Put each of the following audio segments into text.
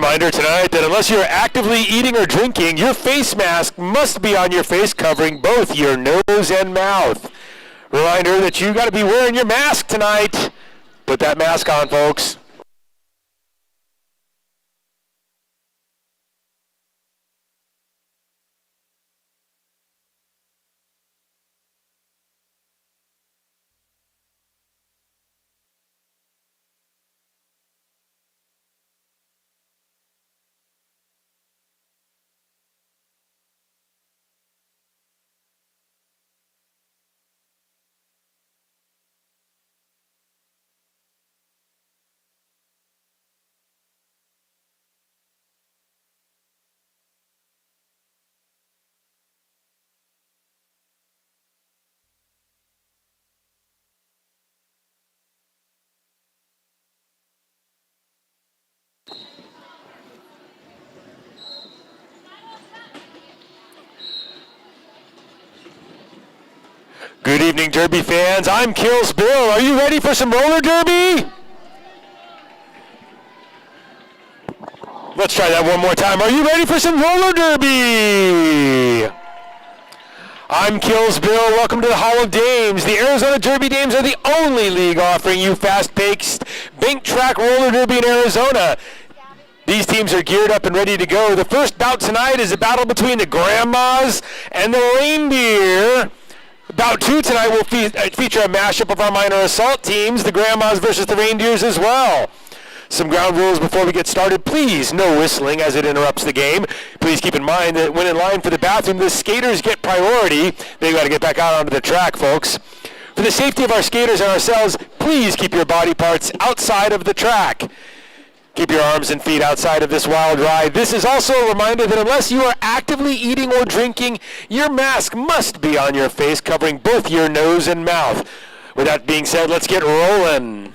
Reminder tonight that unless you're actively eating or drinking, your face mask must be on your face, covering both your nose and mouth. Reminder that you got to be wearing your mask tonight. Put that mask on, folks. Good evening, Derby fans. I'm Kills Bill. Are you ready for some roller derby? Let's try that one more time. Are you ready for some roller derby? I'm Kills Bill. Welcome to the Hall of Dames. The Arizona Derby Dames are the only league offering you fast-paced bank track roller derby in Arizona. These teams are geared up and ready to go. The first bout tonight is a battle between the Grandmas and the Reindeer. Bout 2 tonight will feature a mashup of our minor assault teams, the Grandmas versus the Reindeers as well. Some ground rules before we get started. Please, no whistling as it interrupts the game. Please keep in mind that when in line for the bathroom, the skaters get priority. They got to get back out onto the track, folks. For the safety of our skaters and ourselves, please keep your body parts outside of the track. Keep your arms and feet outside of this wild ride. This is also a reminder that unless you are actively eating or drinking, your mask must be on your face, covering both your nose and mouth. With that being said, let's get rolling.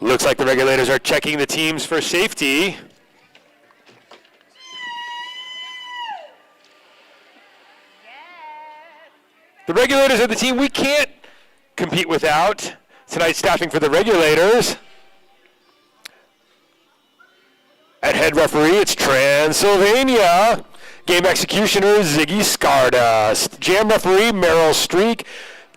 Looks like the regulators are checking the teams for safety. The regulators are the team we can't compete without. Tonight's staffing for the regulators. At head referee, it's Transylvania. Game executioner, Ziggy Stardust. Jam referee, Meryl Streak.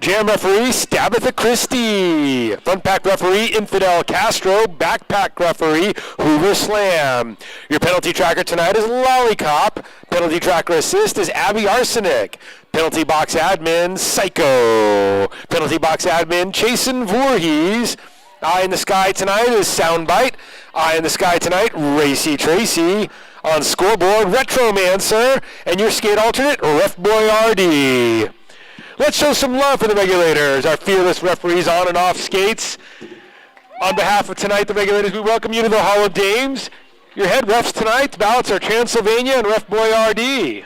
Jam referee, Stabitha Christie. Front pack referee, Infidel Castro. Backpack referee, Hoover Slam. Your penalty tracker tonight is Lollipop. Penalty tracker assist is Abby Arsenic. Penalty box admin, Psycho. Penalty box admin, Chasen Voorhees. Eye in the sky tonight is Soundbite. Eye in the sky tonight, Racy Tracy. On scoreboard, Retromancer. And your skate alternate, Ref Boy RD. Let's show some love for the regulators, our fearless referees on and off skates. On behalf of tonight, the regulators, we welcome you to the Hall of Dames. Your head refs tonight, the bouts are Transylvania and Ref Boy RD.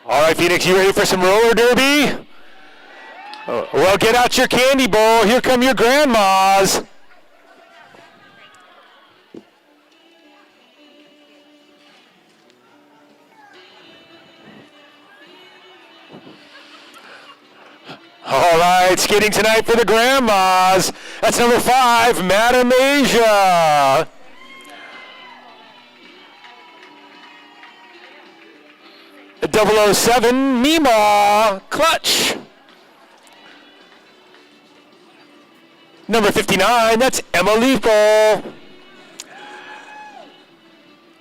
All right, Phoenix, you ready for some roller derby? Well, get out your candy bowl. Here come your grandmas. All right, skating tonight for the grandmas. That's number 5, Madam Asia. The 007, Mima Clutch. Number 59, that's Emma Leeple.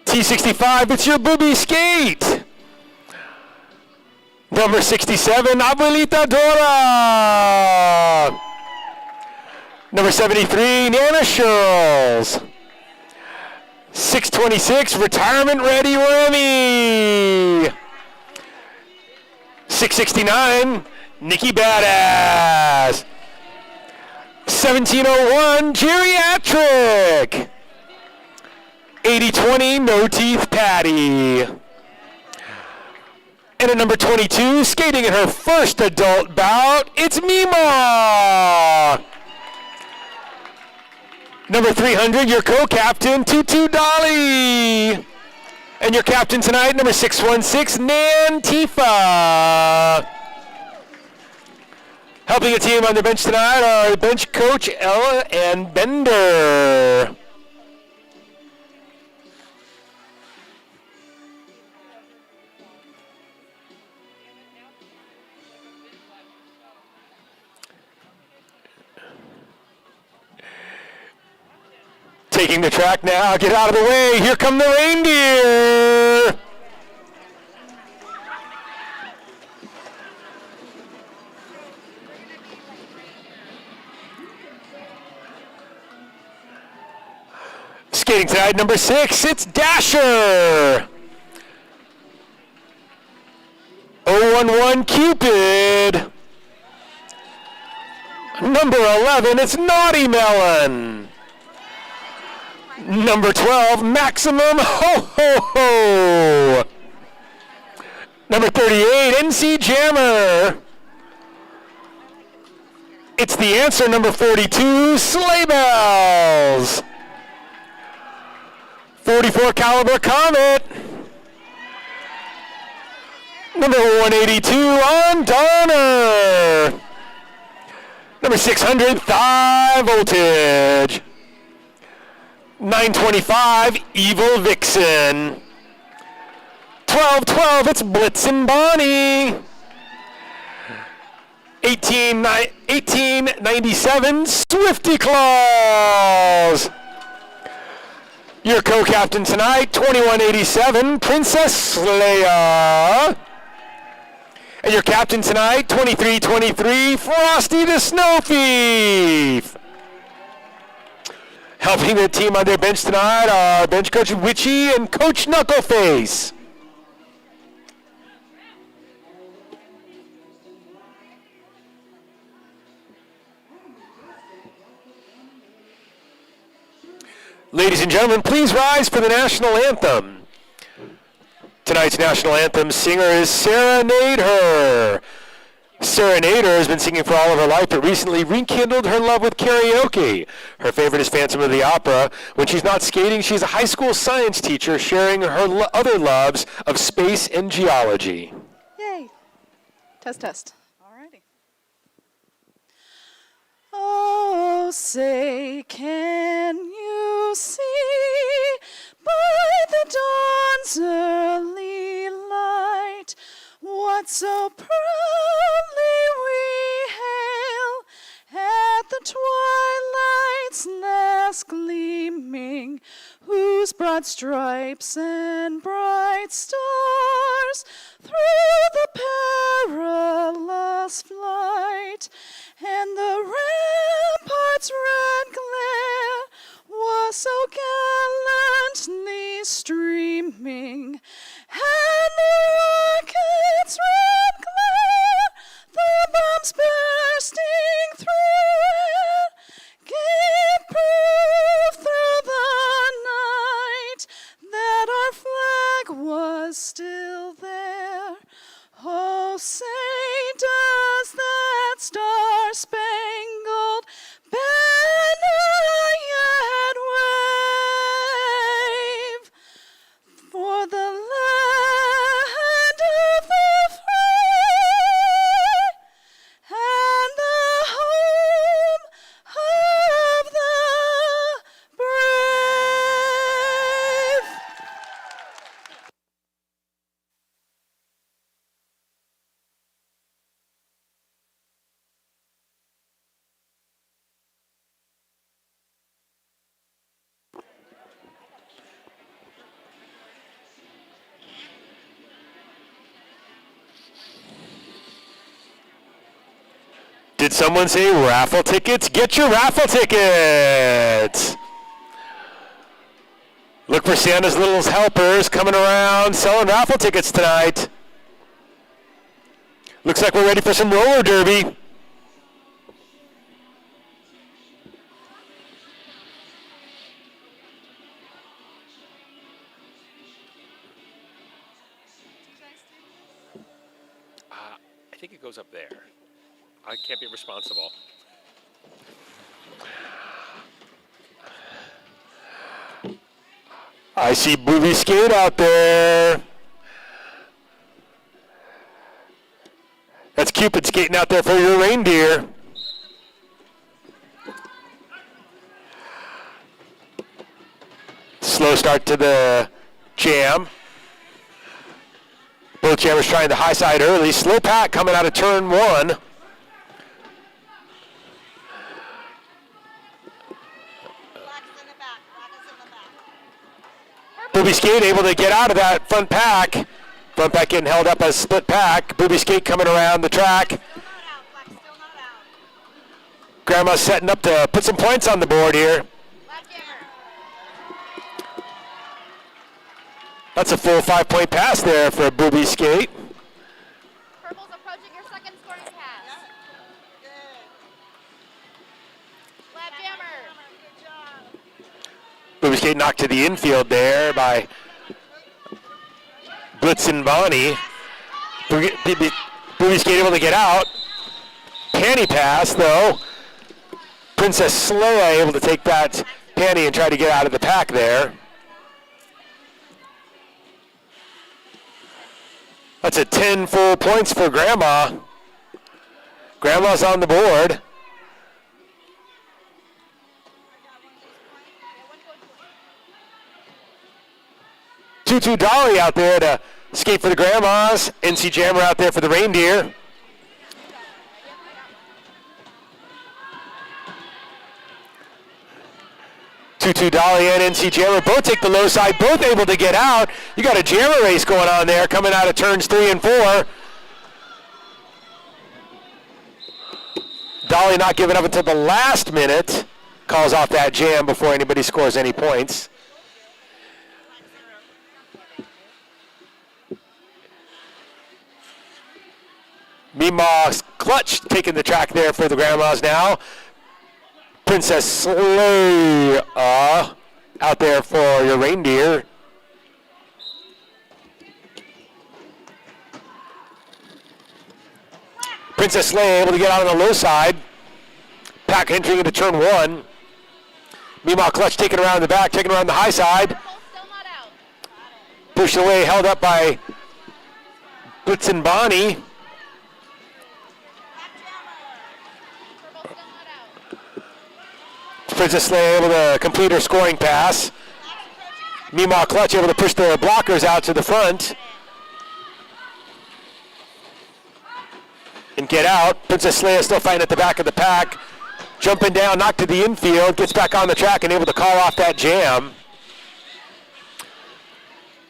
T65, it's your booby skate. Number 67, Abuelita Dora. Number 73, Nana Shirls. 626, Retirement Ready Remy. 669, Nikki Badass. 1701, Geriatric. 8020, No Teeth Patty. And at number 22, skating in her first adult bout, it's Mima. Number 300, your co-captain, Tutu Dolly. And your captain tonight, number 616, Nan Tifa. Helping a team on the bench tonight are bench coach Ella and Bender. Taking the track now, get out of the way, here come the Reindeer. Skating tonight, number 6, it's Dasher. 011 Cupid. Number 11, it's Naughty Melon. Number 12, Maximum Ho Ho Ho. Number 38, NC Jammer. It's the answer, number 42, Sleigh Bells. 44 Caliber Comet. Number 182, On Donner. Number 600, Thigh Voltage. 925, Evil Vixen. 1212, it's Blitzin' Bonnie. 1897, Swifty Claus. Your co-captain tonight, 2187, Princess Leia. And your captain tonight, 2323, Frosty the Snow Thief. Helping the team on their bench tonight are bench coach Witchy and Coach Knuckleface. Ladies and gentlemen, please rise for the national anthem. Tonight's national anthem singer is Serenade Her. Serenade Her has been singing for all of her life, but recently rekindled her love with karaoke. Her favorite is Phantom of the Opera. When she's not skating, she's a high school science teacher sharing her other loves of space and geology. Yay. Test, test. Alrighty. Oh, say, can you see by the dawn's early light what so proudly we hail at the twilight's last gleaming, whose broad stripes and bright stars through the perilous flight and the ramparts' red glare was so gallantly streaming, and the rocket's red glare, the bombs bursting through it, gave proof through the night that our flag was still there. Oh, say, does that star-spangled banner yet wave for the land of the free and the home of the brave? Did someone say raffle tickets? Get your raffle tickets! Look for Santa's Little Helpers coming around selling raffle tickets tonight. Looks like we're ready for some roller derby. I think it goes up there. I can't be responsible. I see Booby Skate out there. That's Cupid skating out there for your Reindeer. Slow start to the jam. Both jammers trying the high side early. Slow pack coming out of turn 1. Booby Skate able to get out of that front pack. Front pack getting held up as split pack. Booby Skate coming around the track. Grandma's setting up to put some points on the board here. That's a full 5-point pass there for Booby Skate. Purple's approaching your second scoring pass. Left jammer. Booby Skate knocked to the infield there by Blitzen Bonnie. Booby Skate able to get out. Panty pass though. Princess Leia able to take that panty and try to get out of the pack there. That's a 10 full points for Grandma. Grandma's on the board. Tutu Dolly out there to skate for the Grandmas. NC Jammer out there for the Reindeer. Tutu Dolly and NC Jammer both take the low side, both able to get out. You got a Jammer race going on there coming out of turns 3 and 4. Dolly not giving up until the last minute. Calls off that jam before anybody scores any points. Meemaw's Clutch taking the track there for the Grandmas now. Princess Slay out there for your Reindeer. Princess Slay able to get out on the low side. Pack entering into turn 1. Meemaw Clutch taking around the back, taking around the high side. Still not out. Pushed away, held up by Blitzen Bonnie. Purple still not out. Princess Slay able to complete her scoring pass. Meemaw Clutch able to push the blockers out to the front. And get out. Princess Slay is still fighting at the back of the pack. Jumping down, knocked to the infield, gets back on the track and able to call off that jam.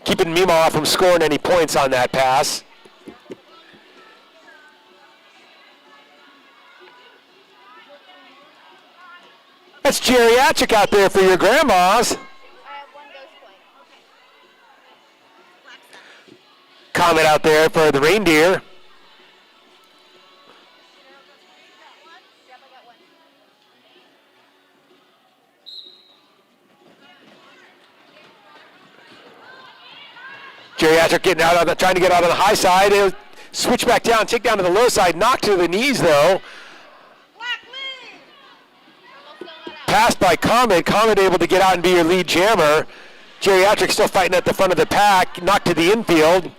Keeping Meemaw from scoring any points on that pass. That's geriatric out there for your Grandmas. I have one ghost point. Comet out there for the Reindeer. Yep, I got one. Geriatric getting out on the, trying to get out on the high side. He'll switch back down, take down to the low side, knock to the knees though. Purple still not out. Passed by Comet. Comet able to get out and be your lead jammer. Geriatric still fighting at the front of the pack, knocked to the infield.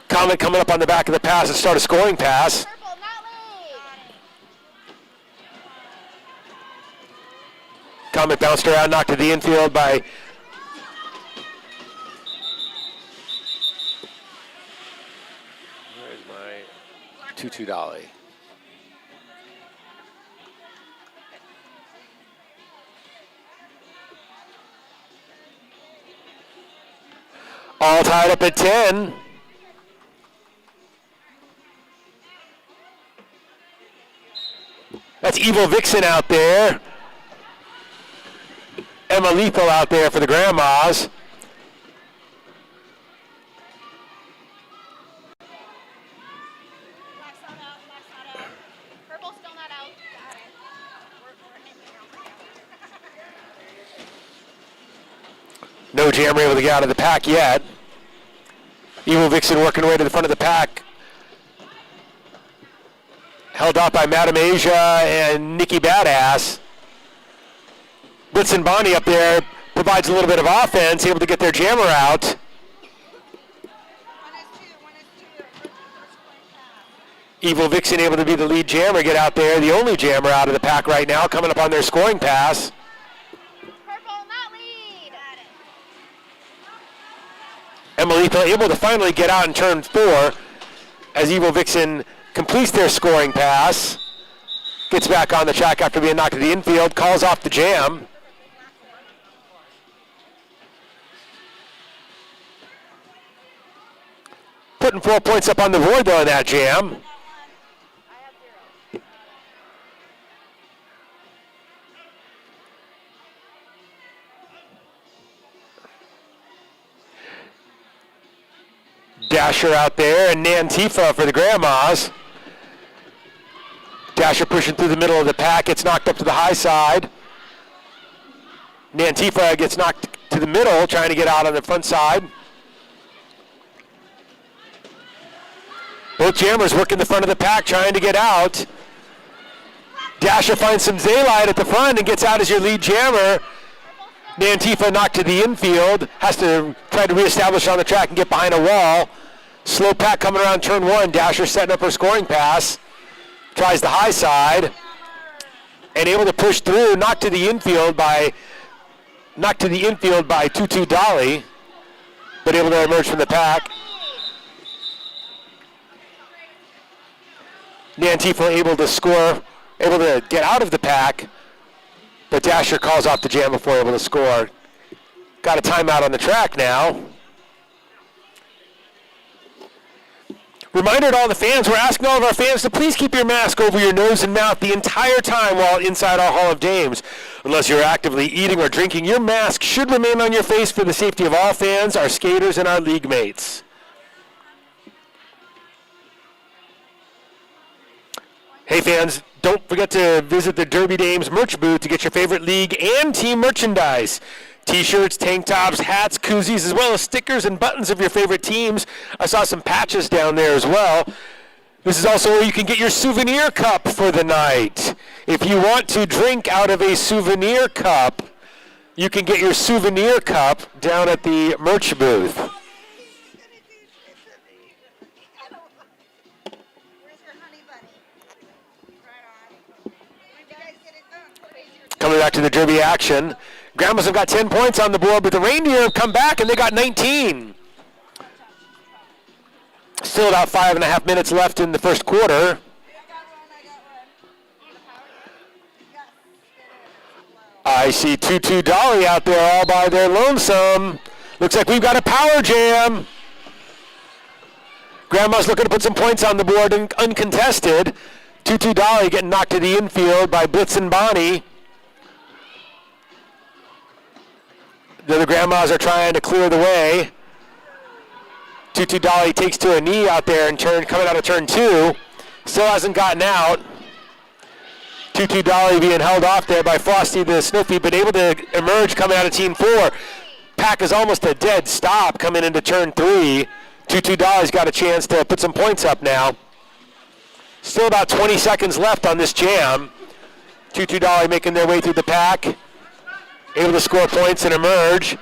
Comet coming up on the back of the pass and start a scoring pass. Purple not lead. Comet bounced around, knocked to the infield by where's my Tutu Dolly? All tied up at 10. That's Evil Vixen out there. Emma Lethal out there for the Grandmas. Purple still not out. No Jammer able to get out of the pack yet. Evil Vixen working her way to the front of the pack. Held out by Madam Asia and Nikki Badass. Blitzen Bonnie up there provides a little bit of offense, able to get their jammer out. Evil Vixen able to be the lead jammer, get out there. The only jammer out of the pack right now, coming up on their scoring pass. Purple not lead. Emily able to finally get out in turn 4 as Evil Vixen completes their scoring pass. Gets back on the track after being knocked to the infield, calls off the jam. Putting 4 points up on the board though in that jam. I have 0. Dasher out there and Nantifa for the Grandmas. Dasher pushing through the middle of the pack, gets knocked up to the high side. Nantifa gets knocked to the middle, trying to get out on the front side. Both jammers working the front of the pack, trying to get out. Dasher finds some daylight at the front and gets out as your lead jammer. Nantifa knocked to the infield, has to try to reestablish on the track and get behind a wall. Slow pack coming around turn one. Dasher setting up her scoring pass. Tries the high side and able to push through, knocked to the infield by Tutu Dolly, but able to emerge from the pack. Nantifa able to score, able to get out of the pack, but Dasher calls off the jam before able to score. Got a timeout on the track now. Reminder to all the fans, we're asking all of our fans to please keep your mask over your nose and mouth the entire time while inside our Hall of Dames. Unless you're actively eating or drinking, your mask should remain on your face for the safety of all fans, our skaters, and our league mates. Hey fans, don't forget to visit the Derby Dames merch booth to get your favorite league and team merchandise. T-shirts, tank tops, hats, koozies, as well as stickers and buttons of your favorite teams. I saw some patches down there as well. This is also where you can get your souvenir cup for the night. If you want to drink out of a souvenir cup, you can get your souvenir cup down at the merch booth. Coming back to the Derby action. Grandmas have got 10 points on the board, but the Reindeer have come back and they got 19. Still about 5.5 minutes left in the first quarter. I see Tutu Dolly out there all by their lonesome. Looks like we've got a power jam. Grandma's looking to put some points on the board and uncontested. Tutu Dolly getting knocked to the infield by Blitz and Bonnie. The other Grandmas are trying to clear the way. Tutu Dolly takes to a knee out there and coming out of turn two. Still hasn't gotten out. Tutu Dolly being held off there by Frosty the Snowfeet, but able to emerge coming out of team four. Pack is almost a dead stop coming into turn three. Tutu Dolly's got a chance to put some points up now. Still about 20 seconds left on this jam. Tutu Dolly making their way through the pack. Able to score points and emerge.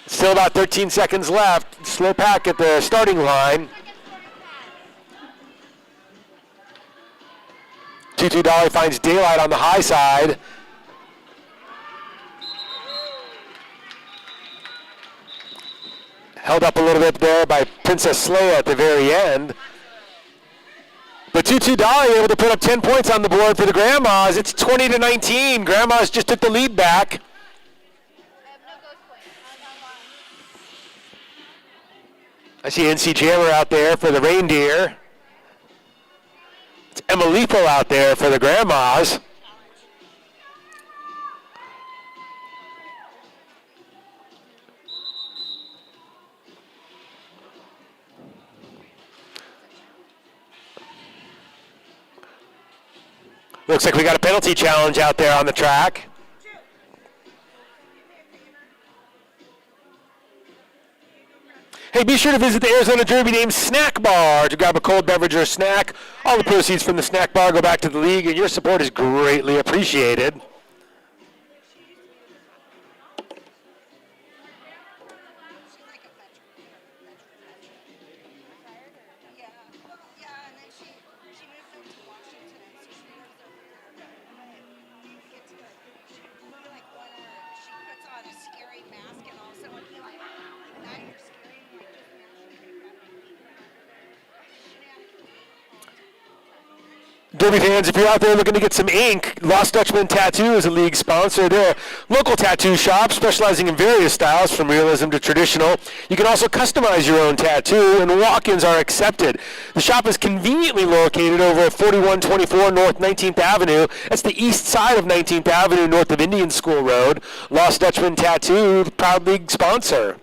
Still about 13 seconds left. Slow pack at the starting line. Tutu Dolly finds daylight on the high side. Held up a little bit there by Princess Leia at the very end. But Tutu Dolly able to put up 10 points on the board for the Grandmas. It's 20-19. Grandmas just took the lead back. I see NC Jammer out there for the Reindeer. It's Emma Lethal out there for the Grandmas. Looks like we got a penalty challenge out there on the track. Hey, be sure to visit the Arizona Derby Dames snack bar to grab a cold beverage or snack. All the proceeds from the snack bar go back to the league, and your support is greatly appreciated. Derby fans, if you're out there looking to get some ink, Lost Dutchman Tattoo is a league sponsor. They're a local tattoo shop specializing in various styles from realism to traditional. You can also customize your own tattoo, and walk-ins are accepted. The shop is conveniently located over at 4124 North 19th Avenue. That's the east side of 19th Avenue, north of Indian School Road. Lost Dutchman Tattoo, proud league sponsor.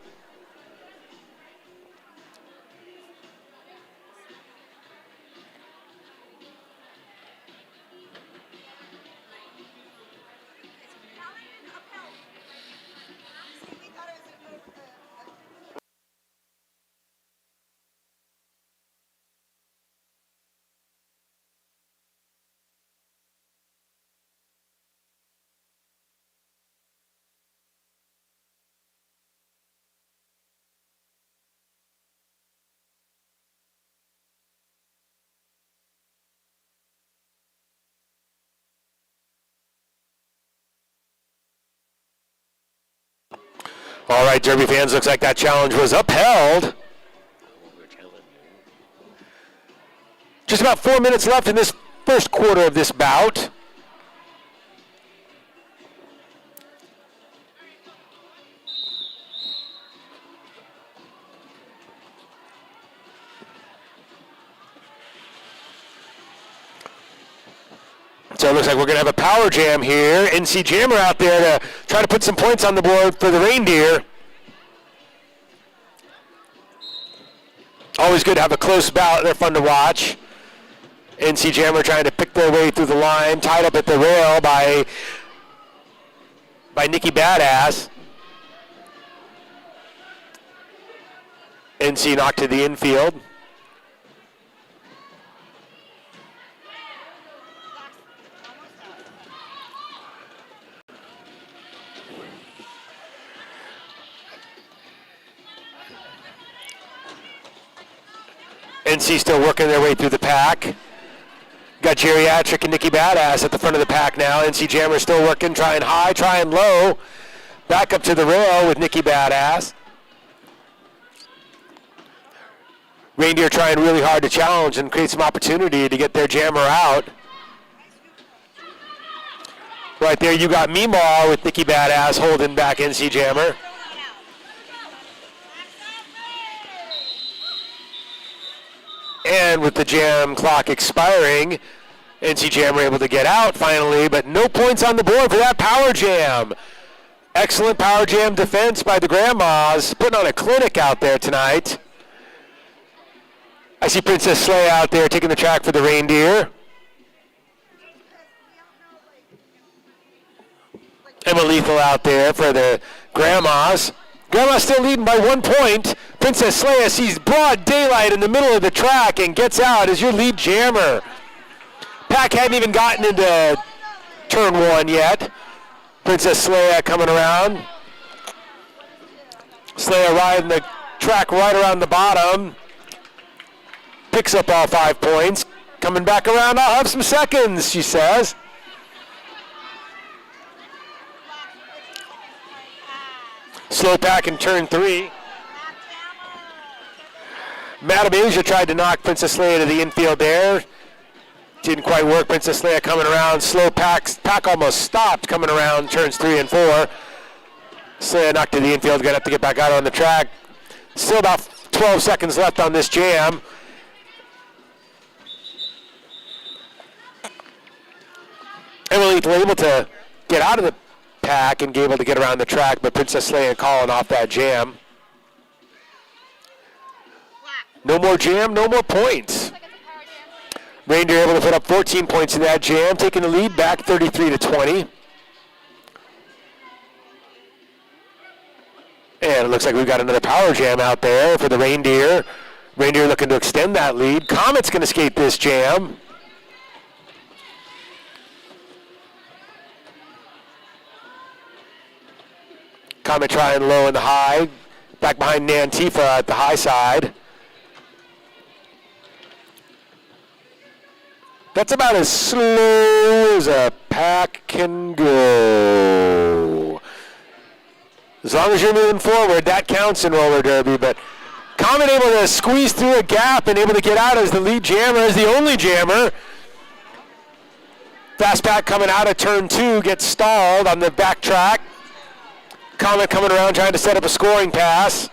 All right, Derby fans, looks like that challenge was upheld. Just about 4 minutes left in this first quarter of this bout. So it looks like we're going to have a power jam here. NC Jammer out there to try to put some points on the board for the Reindeer. Always good to have a close bout. They're fun to watch. NC Jammer trying to pick their way through the line, tied up at the rail by Nikki Badass. NC knocked to the infield. NC still working their way through the pack. Got Geriatric and Nikki Badass at the front of the pack now. NC Jammer still working, trying high, trying low. Back up to the rail with Nikki Badass. Reindeer trying really hard to challenge and create some opportunity to get their jammer out. Right there you got Meemaw with Nikki Badass holding back NC Jammer. And with the jam clock expiring, NC Jammer able to get out finally, but no points on the board for that power jam. Excellent power jam defense by the Grandmas, putting on a clinic out there tonight. I see Princess Slay out there taking the track for the Reindeer. Emma Lethal out there for the Grandmas. Grandma's still leading by 1 point. Princess Leia sees broad daylight in the middle of the track and gets out as your lead jammer. Pack hadn't even gotten into turn 1 yet. Princess Leia coming around. Leia riding the track right around the bottom. Picks up all 5 points. Coming back around, I'll have some seconds, she says. Slow pack in turn 3. Madam Asia tried to knock Princess Leia to the infield there. Didn't quite work. Princess Leia coming around. Slow pack almost stopped coming around turns 3 and 4. Leia knocked to the infield. Gonna have to get back out on the track. Still about 12 seconds left on this jam. Emily able to get out of the pack and be able to get around the track, but Princess Leia calling off that jam. No more jam, no more points. Reindeer able to put up 14 points in that jam, taking the lead back 33-20. And it looks like we've got another power jam out there for the Reindeer. Reindeer looking to extend that lead. Comet's going to skate this jam. Comet trying low and high. Back behind Nantifa at the high side. That's about as slow as a pack can go. As long as you're moving forward, that counts in roller derby. But Comet able to squeeze through a gap and able to get out as the lead jammer, as the only jammer. Fast pack coming out of turn 2 gets stalled on the back track. Comet coming around trying to set up a scoring pass.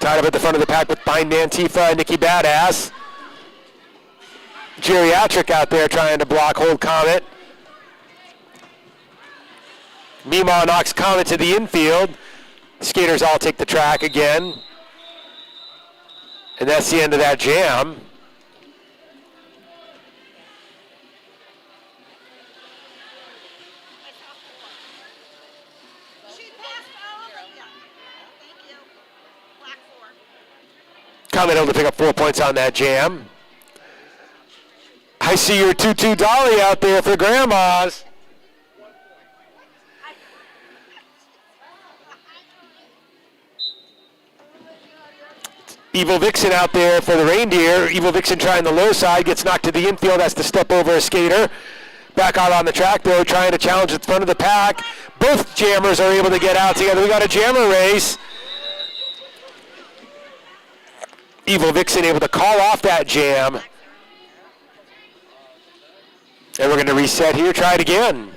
Tied up at the front of the pack with behind Nantifa and Nikki Badass. Geriatric out there trying to block, hold Comet. Meemaw knocks Comet to the infield. Skaters all take the track again. And that's the end of that jam. Comet able to pick up 4 points on that jam. I see your 2-2 dolly out there for Grandmas. Evil Vixen out there for the Reindeer. Evil Vixen trying the low side, gets knocked to the infield, has to step over a skater. Back out on the track, though, trying to challenge the front of the pack. Both jammers are able to get out together. We got a jammer race. Evil Vixen able to call off that jam. And we're going to reset here, try it again.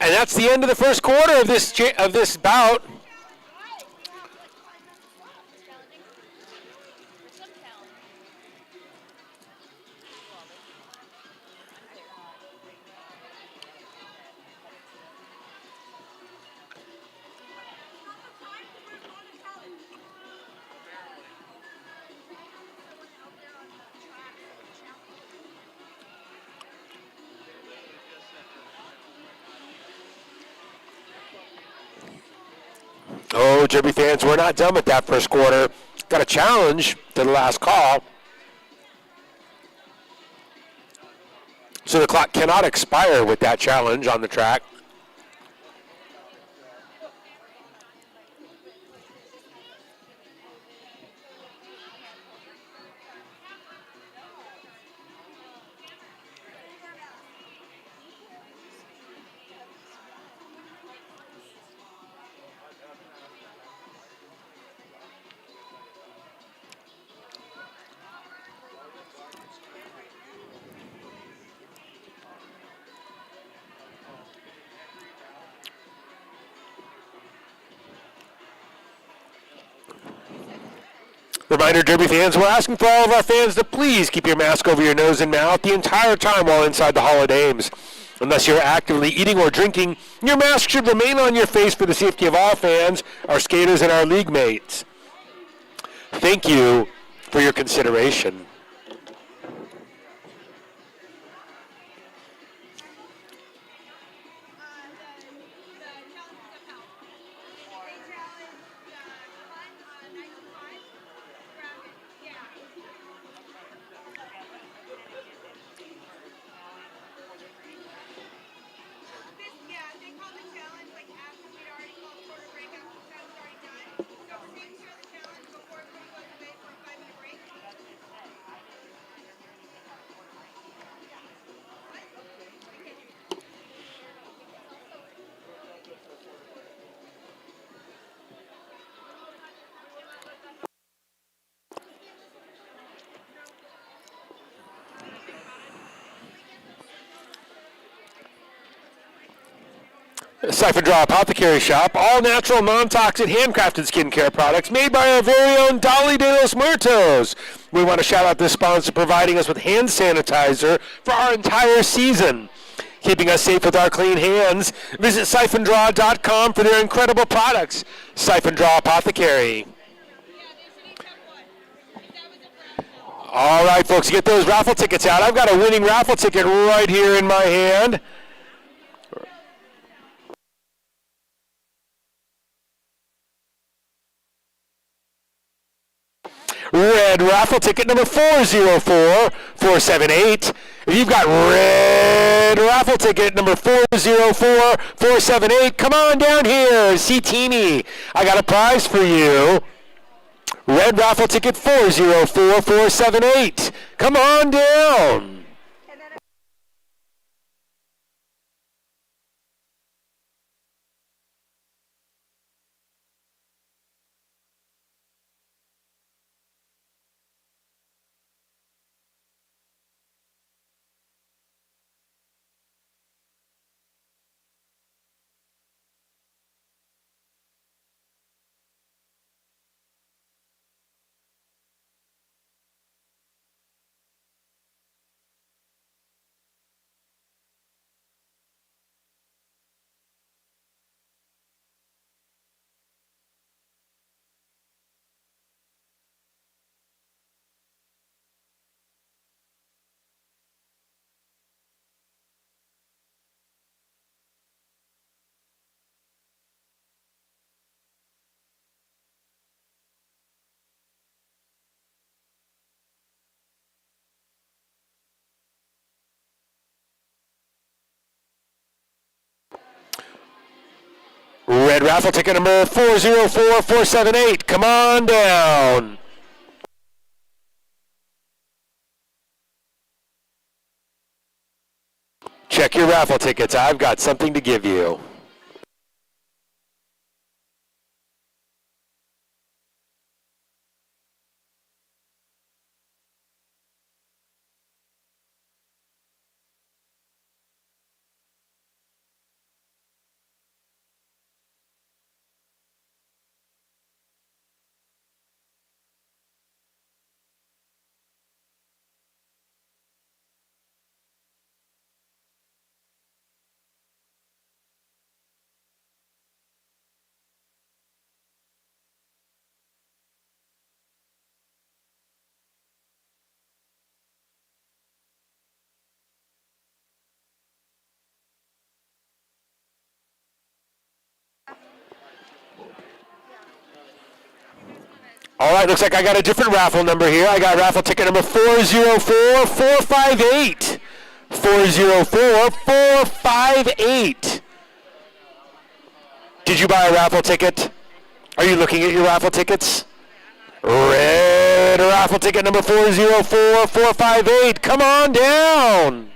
And that's the end of the first quarter of this bout. Oh, Derby fans, we're not done with that first quarter. Got a challenge to the last call. So the clock cannot expire with that challenge on the track. Reminder, Derby fans, we're asking for all of our fans to please keep your mask over your nose and mouth the entire time while inside the Hall of Dames. Unless you're actively eating or drinking, your mask should remain on your face for the safety of all fans, our skaters, and our league mates. Thank you for your consideration. Siphon Draw Apothecary Shop, all natural, non-toxic, handcrafted skincare products made by our very own Dolly de los Muertos. We want to shout out this sponsor providing us with hand sanitizer for our entire season. Keeping us safe with our clean hands. Visit siphondraw.com for their incredible products. Siphon Draw Apothecary. All right, folks, get those raffle tickets out. I've got a winning raffle ticket right here in my hand. Red raffle ticket number 404478. If you've got red raffle ticket number 404478, come on down here. See Teeny. I got a prize for you. Red raffle ticket 404478. Come on down. Red raffle ticket number 404478. Come on down. Check your raffle tickets. I've got something to give you. All right, looks like I got a different raffle number here. I got raffle ticket number 404458. 404458. Did you buy a raffle ticket? Are you looking at your raffle tickets? Red raffle ticket number 404458. Come on down.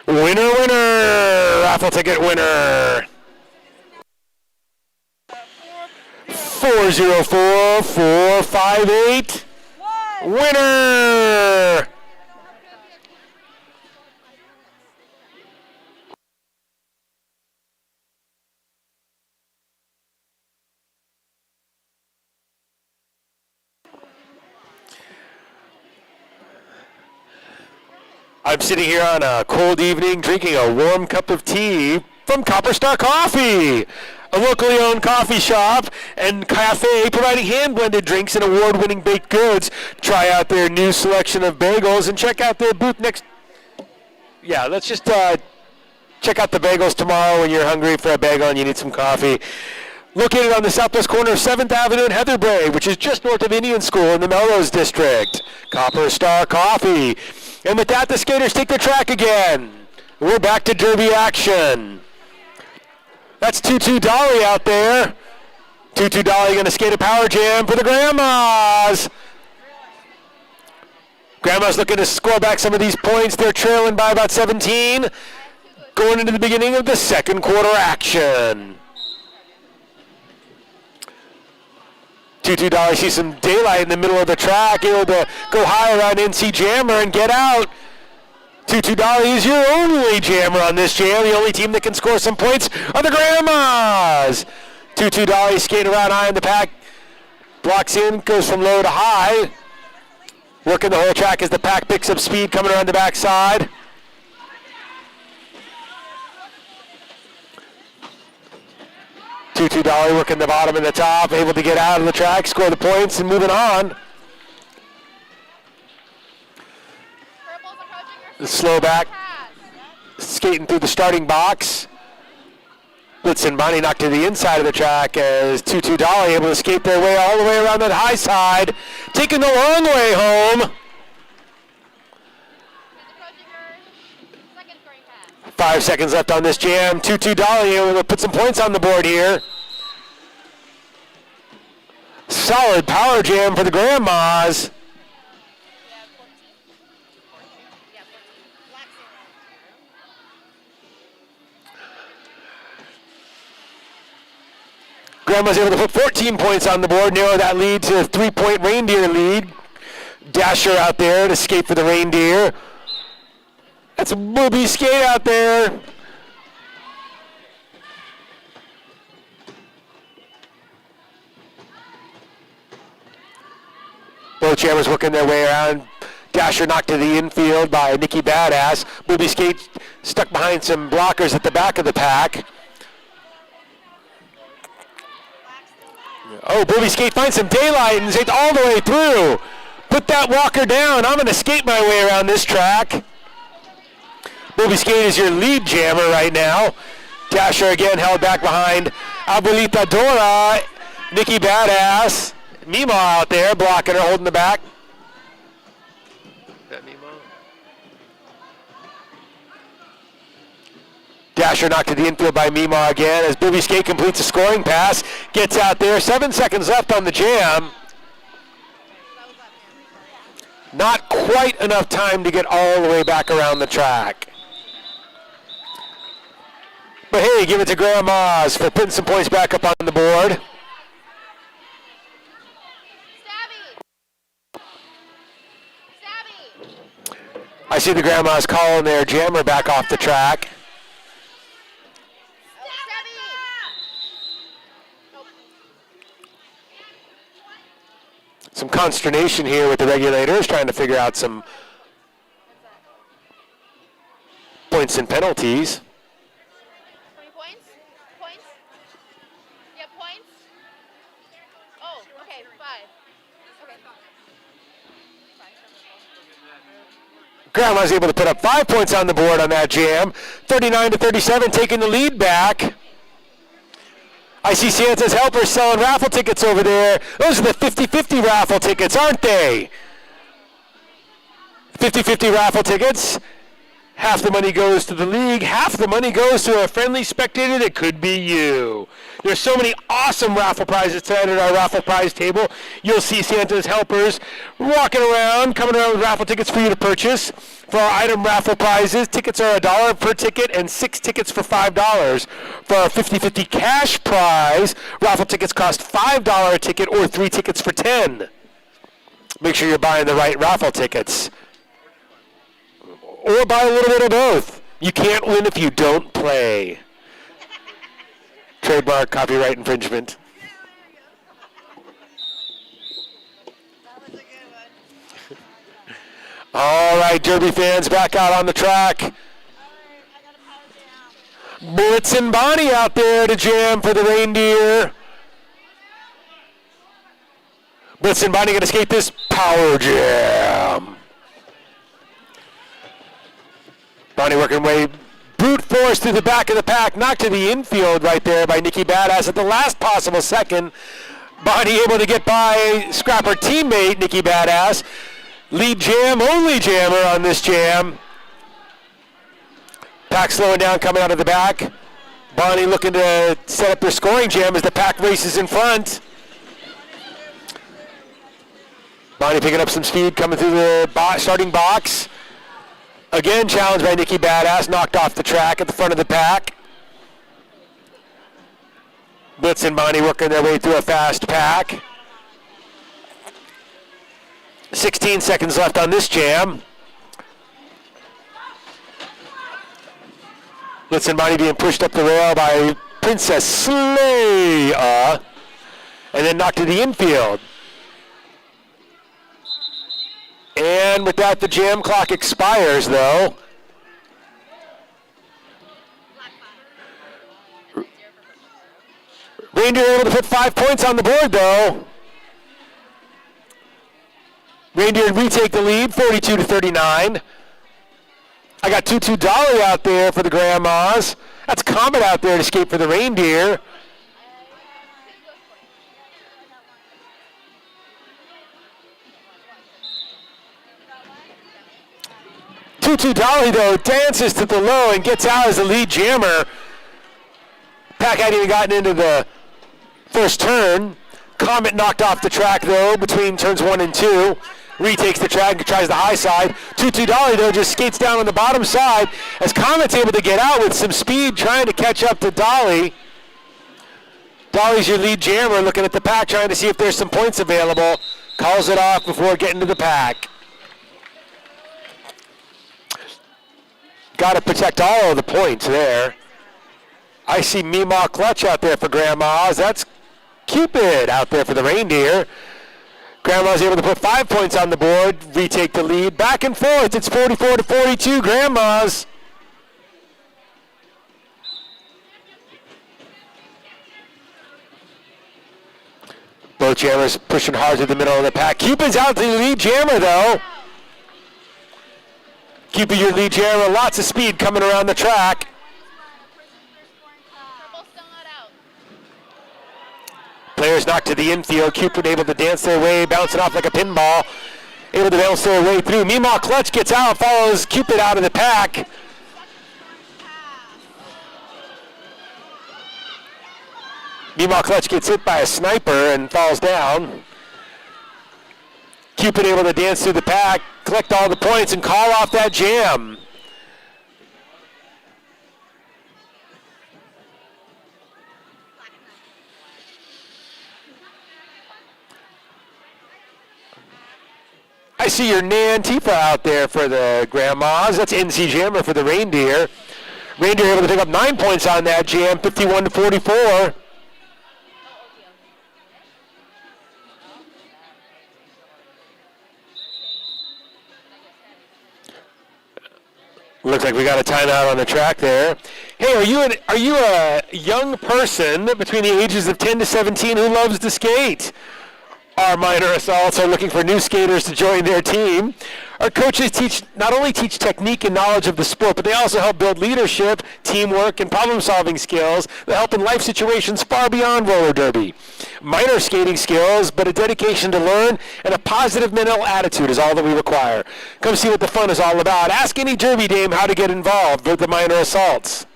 Winner, winner, raffle ticket winner. 404458. Winner. I'm sitting here on a cold evening drinking a warm cup of tea from Copper Star Coffee, a locally owned coffee shop and cafe providing hand-blended drinks and award-winning baked goods. Try out their new selection of bagels and check out their booth next. Yeah, let's just check out the bagels tomorrow when you're hungry for a bagel and you need some coffee. Located on the southwest corner of 7th Avenue and Heatherbrae, which is just north of Indian School in the Melrose District. Copper Star Coffee. And with that, the skaters take the track again. We're back to derby action. That's Tutu Dolly out there. Tutu Dolly going to skate a power jam for the Grandmas. Grandmas looking to score back some of these points. They're trailing by about 17. Going into the beginning of the second quarter action. Tutu Dolly sees some daylight in the middle of the track, able to go high around NC Jammer and get out. Tutu Dolly is your only jammer on this jam. The only team that can score some points are the Grandmas. Tutu Dolly skating around high in the pack, blocks in, goes from low to high. Working the whole track as the pack picks up speed coming around the backside. Tutu Dolly working the bottom and the top, able to get out of the track, score the points, and moving on. The slow back, skating through the starting box. Blitz and Bonnie knocked to the inside of the track as Tutu Dolly able to skate their way all the way around that high side, taking the long way home. 5 seconds left on this jam. 2-2 Dolly. We'll put some points on the board here. Solid power jam for the grandmas. Grandma's able to put 14 points on the board, narrow that lead to a 3-point Reindeer lead. Dasher out there to escape for the Reindeer. That's a booby skate out there. Both jammers working their way around. Dasher knocked to the infield by Nikki Badass. Booby skate stuck behind some blockers at the back of the pack. Oh, Booby skate finds some daylight and skates all the way through. Put that walker down. I'm going to skate my way around this track. Booby skate is your lead jammer right now. Dasher again held back behind Abuelita Dora. Nikki Badass. Mima out there blocking her, holding the back. That Mima? Dasher knocked to the infield by Mima again as Booby skate completes a scoring pass. Gets out there. 7 seconds left on the jam. Not quite enough time to get all the way back around the track. But hey, give it to Grandma's for putting some points back up on the board. I see the Grandma's calling their jammer back off the track. Some consternation here with the regulators trying to figure out some points and penalties. 20 points? Points? Yeah, points? Oh, okay, 5. Okay. Grandma's able to put up 5 points on the board on that jam. 39-37, taking the lead back. I see Santa's helpers selling raffle tickets over there. Those are the 50-50 raffle tickets, aren't they? 50-50 raffle tickets. Half the money goes to the league. Half the money goes to a friendly spectator that could be you. There's so many awesome raffle prizes tonight at our raffle prize table. You'll see Santa's helpers walking around, coming around with raffle tickets for you to purchase. For our item raffle prizes, tickets are $1 per ticket and 6 tickets for $5. For our 50-50 cash prize, raffle tickets cost $5 a ticket or 3 tickets for $10. Make sure you're buying the right raffle tickets. Or buy a little bit of both. You can't win if you don't play. Trademark copyright infringement. All right, Derby fans back out on the track. Blitz and Bonnie out there to jam for the Reindeer. Blitz and Bonnie going to skate this power jam. Bonnie working way brute force through the back of the pack, knocked to the infield right there by Nikki Badass at the last possible second. Bonnie able to get by scrapper teammate Nikki Badass. Lead jam, only jammer on this jam. Pack slowing down coming out of the back. Bonnie looking to set up their scoring jam as the pack races in front. Bonnie picking up some speed coming through the starting box. Again, challenged by Nikki Badass, knocked off the track at the front of the pack. Blitz and Bonnie working their way through a fast pack. 16 seconds left on this jam. Blitz and Bonnie being pushed up the rail by Princess Leia, and then knocked to the infield. And with that, the jam clock expires, though. Reindeer able to put 5 points on the board, though. Reindeer retake the lead, 42-39. I got 2-2 Dolly out there for the Grandmas. That's Comet out there to escape for the Reindeer. Tutu Dolly, though, dances to the low and gets out as the lead jammer. Pack hadn't even gotten into the first turn. Comet knocked off the track, though, between turns 1 and 2. Retakes the track and tries the high side. Tutu Dolly, though, just skates down on the bottom side as Comet's able to get out with some speed, trying to catch up to Dolly. Dolly's your lead jammer, looking at the pack, trying to see if there's some points available. Calls it off before getting to the pack. Got to protect all of the points there. I see Meemaw Clutch out there for Grandma's. That's Cupid out there for the Reindeer. Grandma's able to put 5 points on the board, retake the lead. Back and forth, it's 44-42, Grandma's. Both jammers pushing hard to the middle of the pack. Cupid's out to the lead jammer, though. Cupid, your lead jammer, lots of speed coming around the track. Players knocked to the infield. Cupid able to dance their way, bouncing off like a pinball. Able to bounce their way through. Meemaw Clutch gets out, follows Cupid out of the pack. Meemaw Clutch gets hit by a sniper and falls down. Cupid able to dance through the pack, collect all the points, and call off that jam. I see your Nan Tifa out there for the Grandmas. That's NC Jammer for the Reindeer. Reindeer able to pick up 9 points on that jam, 51-44. Looks like we got a timeout on the track there. Hey, are you a young person between the ages of 10 to 17 who loves to skate? Our minor assaults are looking for new skaters to join their team. Our coaches not only teach technique and knowledge of the sport, but they also help build leadership, teamwork, and problem-solving skills that help in life situations far beyond roller derby. Minor skating skills, but a dedication to learn and a positive mental attitude is all that we require. Come see what the fun is all about. Ask any derby dame how to get involved with the minor assaults.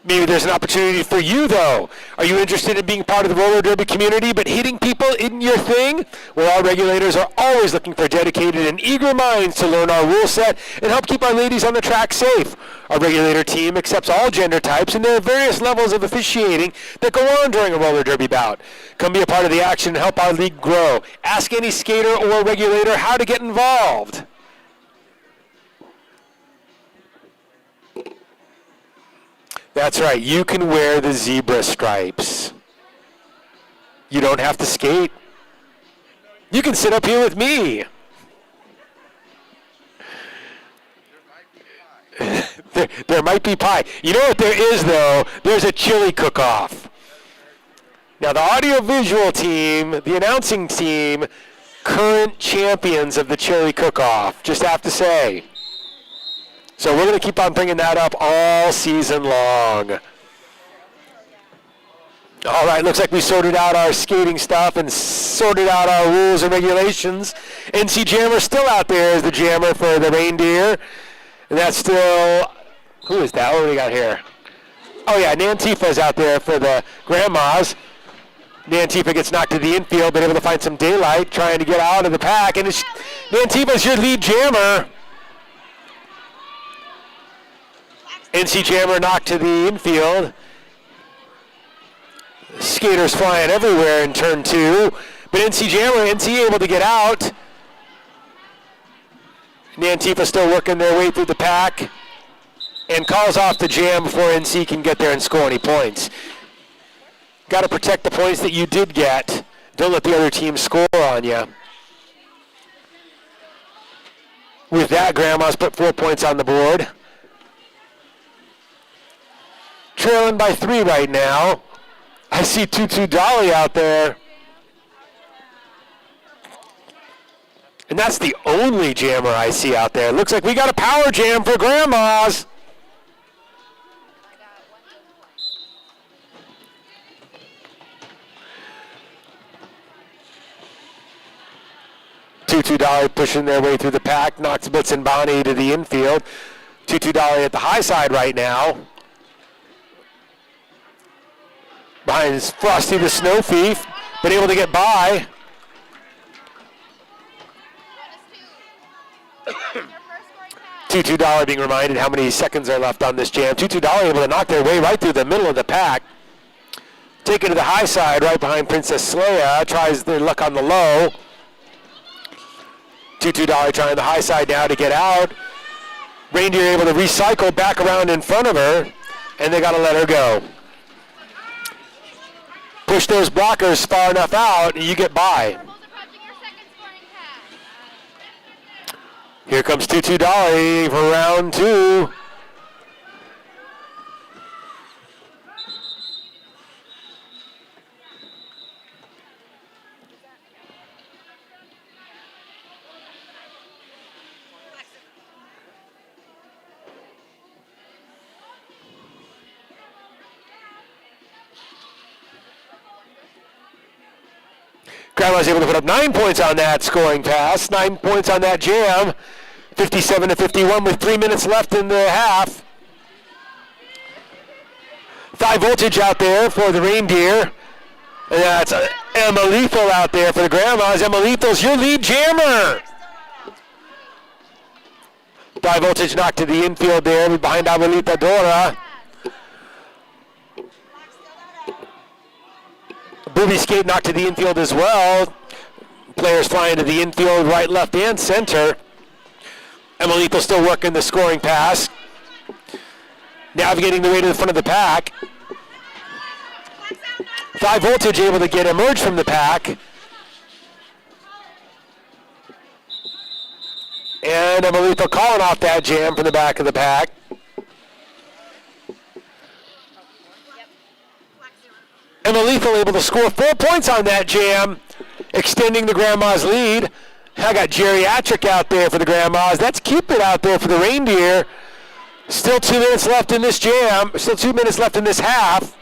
Maybe there's an opportunity for you, though. Are you interested in being part of the roller derby community, but hitting people isn't your thing? Well, our regulators are always looking for dedicated and eager minds to learn our rule set and help keep our ladies on the track safe. Our regulator team accepts all gender types, and there are various levels of officiating that go on during a roller derby bout. Come be a part of the action and help our league grow. Ask any skater or regulator how to get involved. That's right, you can wear the zebra stripes. You don't have to skate. You can sit up here with me. There might be pie. You know what there is, though? There's a chili cook-off. Now, the audio-visual team, the announcing team, current champions of the chili cook-off, just have to say. So we're going to keep on bringing that up all season long. All right, looks like we sorted out our skating stuff and sorted out our rules and regulations. NC Jammer still out there as the jammer for the Reindeer. And that's still, who is that? What do we got here? Oh yeah, Nantifa's out there for the Grandmas. Nantifa gets knocked to the infield, but able to find some daylight, trying to get out of the pack. And Nantifa's your lead jammer. NC Jammer knocked to the infield. Skaters flying everywhere in turn 2. But NC able to get out. Nantifa still working their way through the pack. And calls off the jam before NC can get there and score any points. Got to protect the points that you did get. Don't let the other team score on you. With that, Grandma's put 4 points on the board. Trailing by 3 right now. I see Tutu Dolly out there. And that's the only jammer I see out there. Looks like we got a power jam for Grandmas. 2-2 Dolly pushing their way through the pack, knocks Blitz and Bonnie to the infield. 2-2 Dolly at the high side right now. Behind is Frosty the Snow Thief, been able to get by. 2-2 Dolly being reminded how many seconds are left on this jam. 2-2 Dolly able to knock their way right through the middle of the pack. Take it to the high side right behind Princess Leia. Tries their luck on the low. 2-2 Dolly trying the high side now to get out. Reindeer able to recycle back around in front of her, and they got to let her go. Push those blockers far enough out, and you get by. Here comes 2-2 Dolly for round 2. Grandma's able to put up 9 points on that scoring pass, 9 points on that jam, 57-51 with 3 minutes left in the half. 5 voltage out there for the Reindeer, and that's Emma Lethal out there for the Grandmas. Emma Lethal's your lead jammer. 5 voltage knocked to the infield there behind Abuelita Dora. Booby skate knocked to the infield as well. Players flying to the infield, right, left, and center. Emma Lethal still working the scoring pass. Navigating the way to the front of the pack. 5 voltage able to get emerged from the pack. And Emma Lethal calling off that jam from the back of the pack. Emma Lethal able to score 4 points on that jam, extending the Grandma's lead. I got Geriatric out there for the Grandmas. That's Cupid out there for the Reindeer. Still 2 minutes left in this jam. Still 2 minutes left in this half.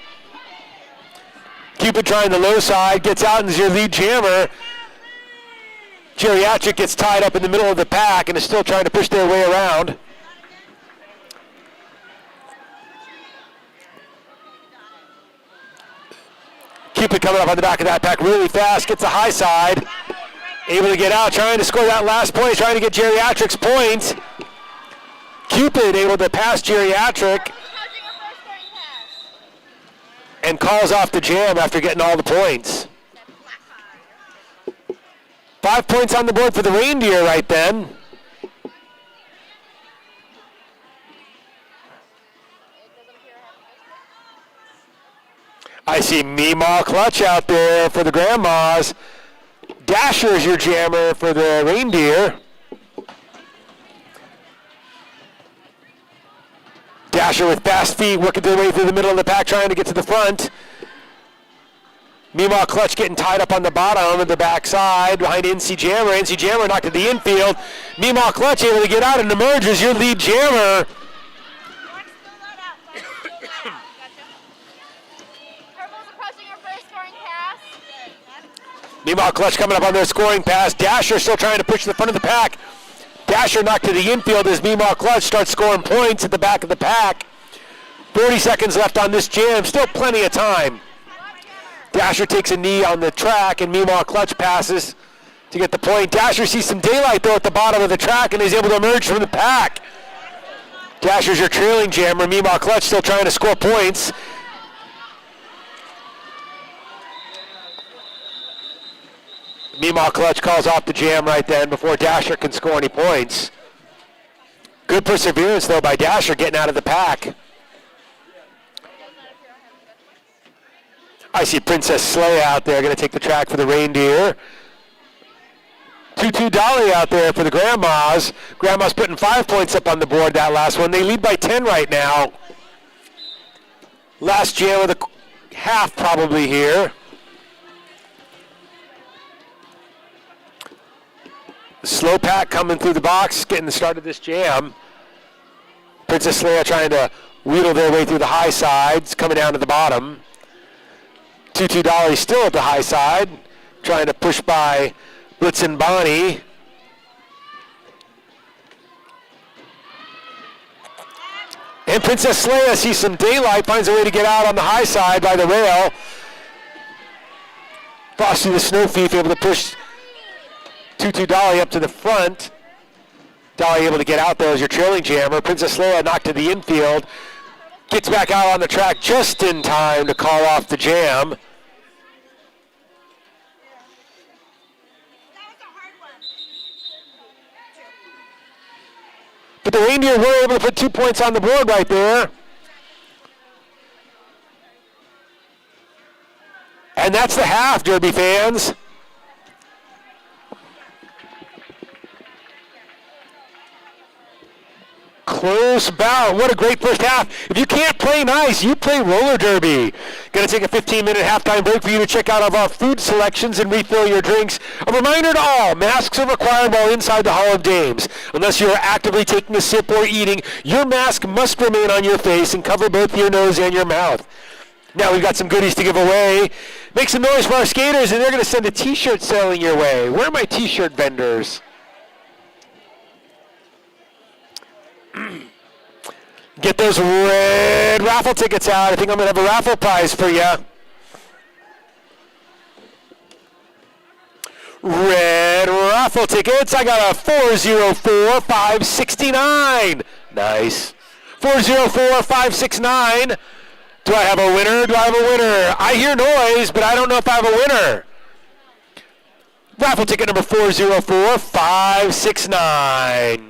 Cupid trying the low side, gets out and is your lead jammer. Geriatric gets tied up in the middle of the pack and is still trying to push their way around. Cupid coming up on the back of that pack really fast, gets the high side. Able to get out, trying to score that last point, trying to get Geriatric's point. Cupid able to pass Geriatric and calls off the jam after getting all the points. 5 points on the board for the Reindeer right then. I see Meemaw Clutch out there for the Grandmas. Dasher is your jammer for the Reindeer. Dasher with fast feet working their way through the middle of the pack trying to get to the front. Meemaw Clutch getting tied up on the bottom of the backside behind NC Jammer. NC Jammer knocked to the infield. Meemaw Clutch able to get out and emerges your lead jammer. Meemaw Clutch coming up on their scoring pass. Dasher still trying to push to the front of the pack. Dasher knocked to the infield as Meemaw Clutch starts scoring points at the back of the pack. 40 seconds left on this jam. Still plenty of time. Dasher takes a knee on the track and Meemaw Clutch passes to get the point. Dasher sees some daylight though at the bottom of the track and is able to emerge from the pack. Dasher's your trailing jammer. Meemaw Clutch still trying to score points. Meemaw Clutch calls off the jam right then before Dasher can score any points. Good perseverance though by Dasher getting out of the pack. I see Princess Slay out there going to take the track for the Reindeer. 2-2 Dolly out there for the Grandmas. Grandmas putting 5 points up on the board that last one. They lead by 10 right now. Last jam of the half probably here. Slow pack coming through the box, getting the start of this jam. Princess Leia trying to wheedle their way through the high sides, coming down to the bottom. 2-2 Dolly still at the high side, trying to push by Blitz and Bonnie. And Princess Leia sees some daylight, finds a way to get out on the high side by the rail. Frosty the Snow Thief able to push Tutu Dolly up to the front. Dolly able to get out there as your trailing jammer. Princess Leia knocked to the infield. Gets back out on the track just in time to call off the jam. But the Reindeer were able to put 2 points on the board right there. And that's the half, Derby fans. Close bout. What a great first half. If you can't play nice, you play roller derby. Going to take a 15-minute halftime break for you to check out of our food selections and refill your drinks. A reminder to all, masks are required while inside the Hall of Dames. Unless you are actively taking a sip or eating, your mask must remain on your face and cover both your nose and your mouth. Now we've got some goodies to give away. Make some noise for our skaters, and they're going to send a t-shirt sailing your way. Where are my t-shirt vendors? Get those red raffle tickets out. I think I'm going to have a raffle prize for you. Red raffle tickets. I got a 404-569. Nice. 404-569. Do I have a winner? Do I have a winner? I hear noise, but I don't know if I have a winner. Raffle ticket number 404-569.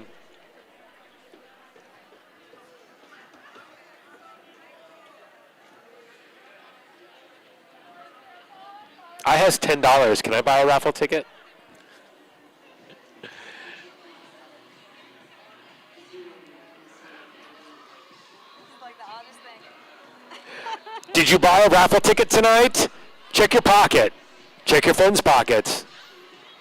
I has $10. Can I buy a raffle ticket? Like the oddest thing. Did you buy a raffle ticket tonight? Check your pocket. Check your friend's pockets.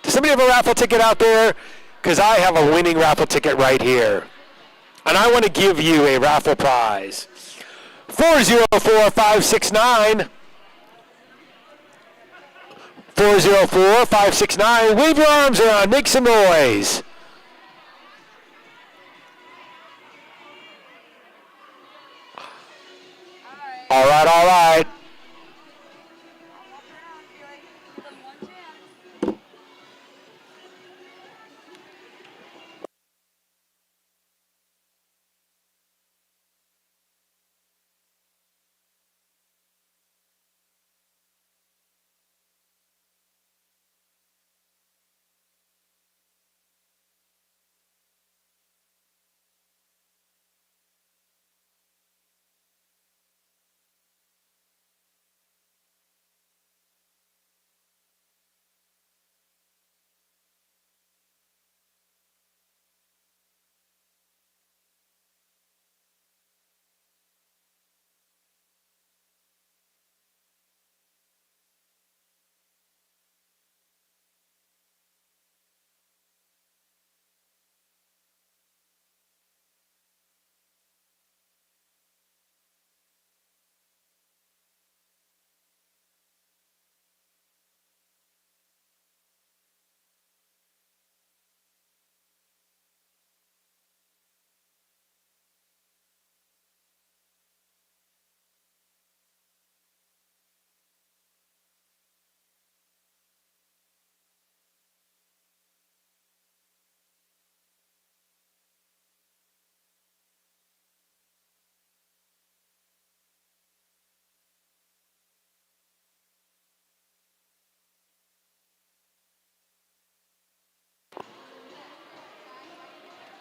Does somebody have a raffle ticket out there? Because I have a winning raffle ticket right here. And I want to give you a raffle prize. 404-569. 404-569. Wave your arms around. Make some noise. All right, all right.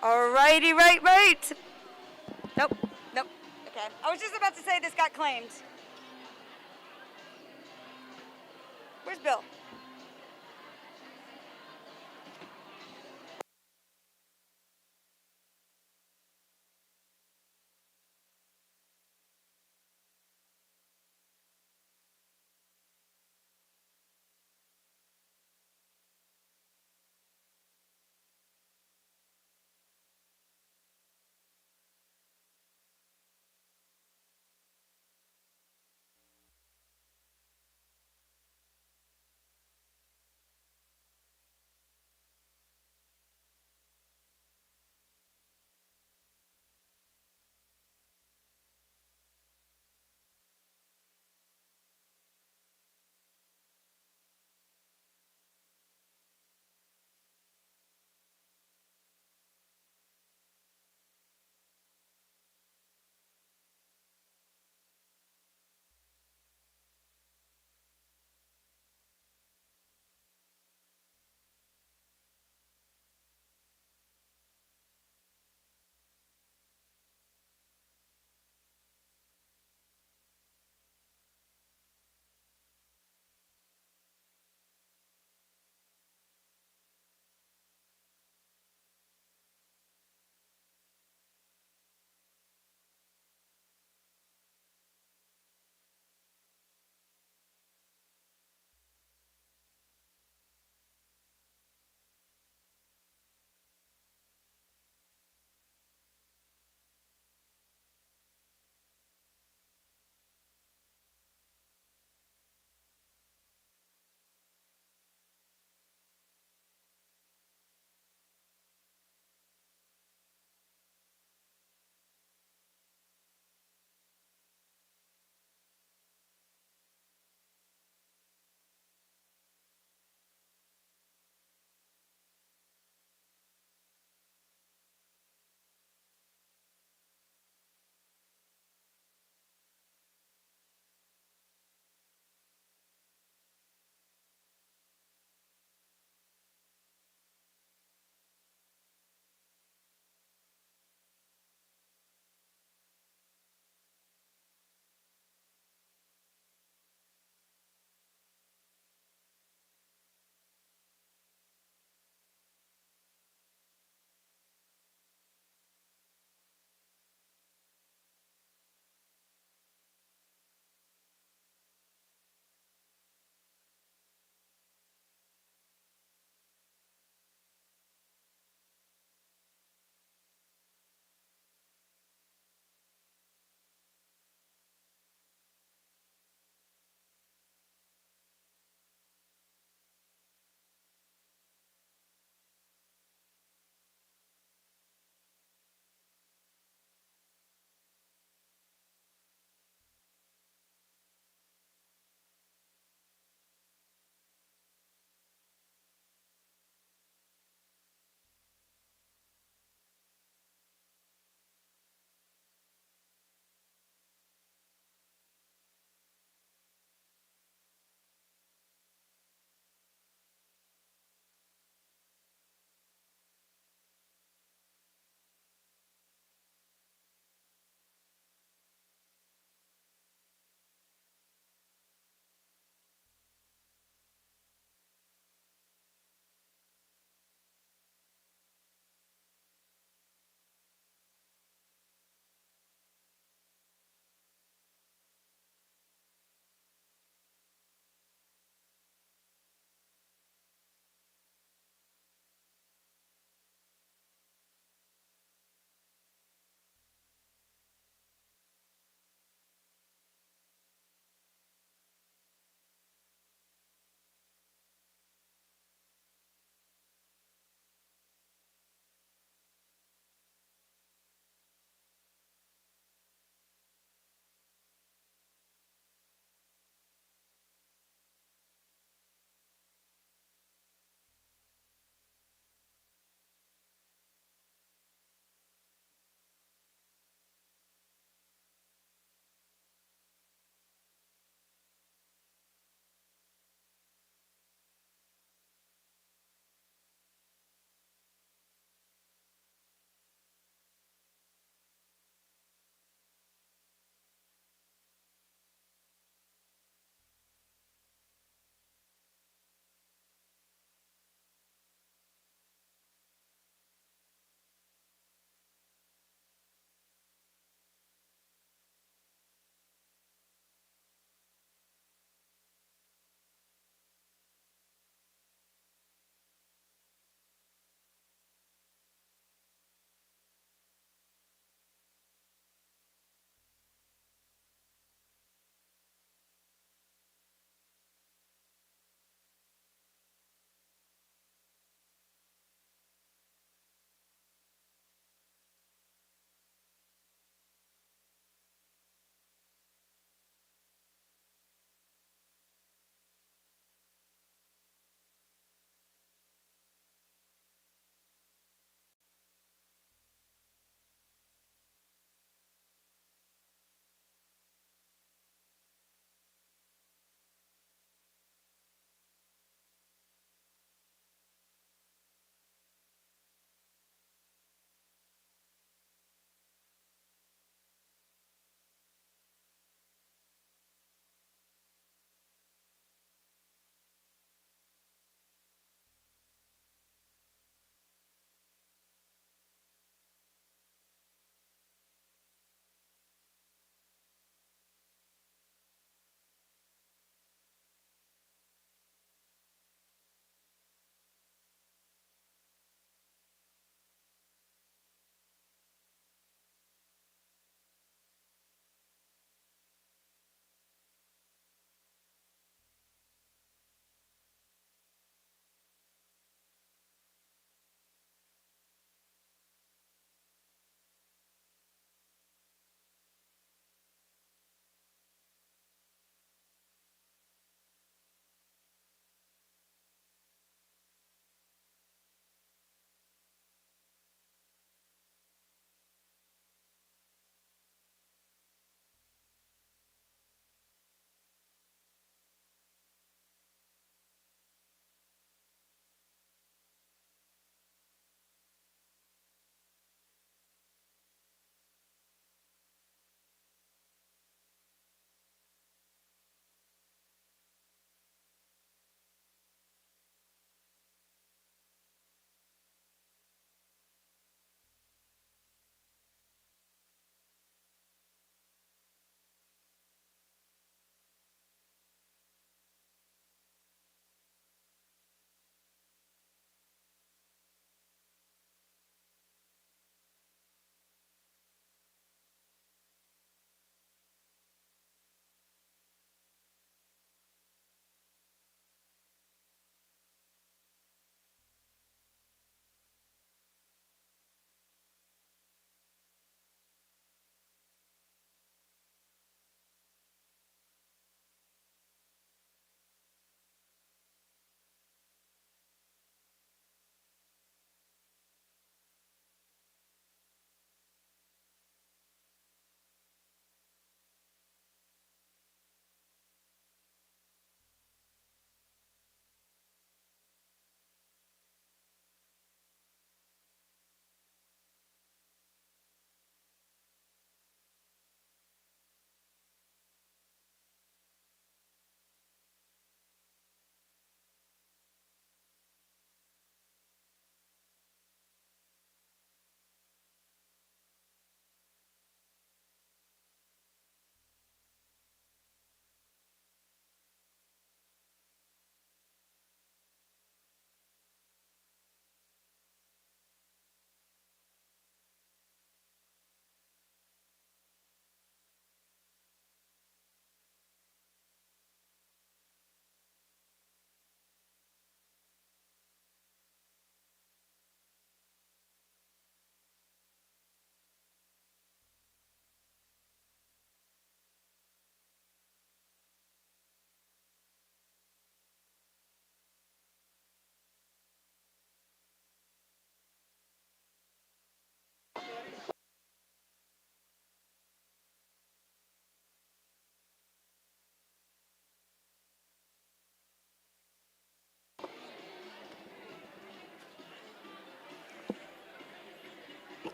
Alrighty, right. Nope. Okay. I was just about to say this got claimed. Where's Bill?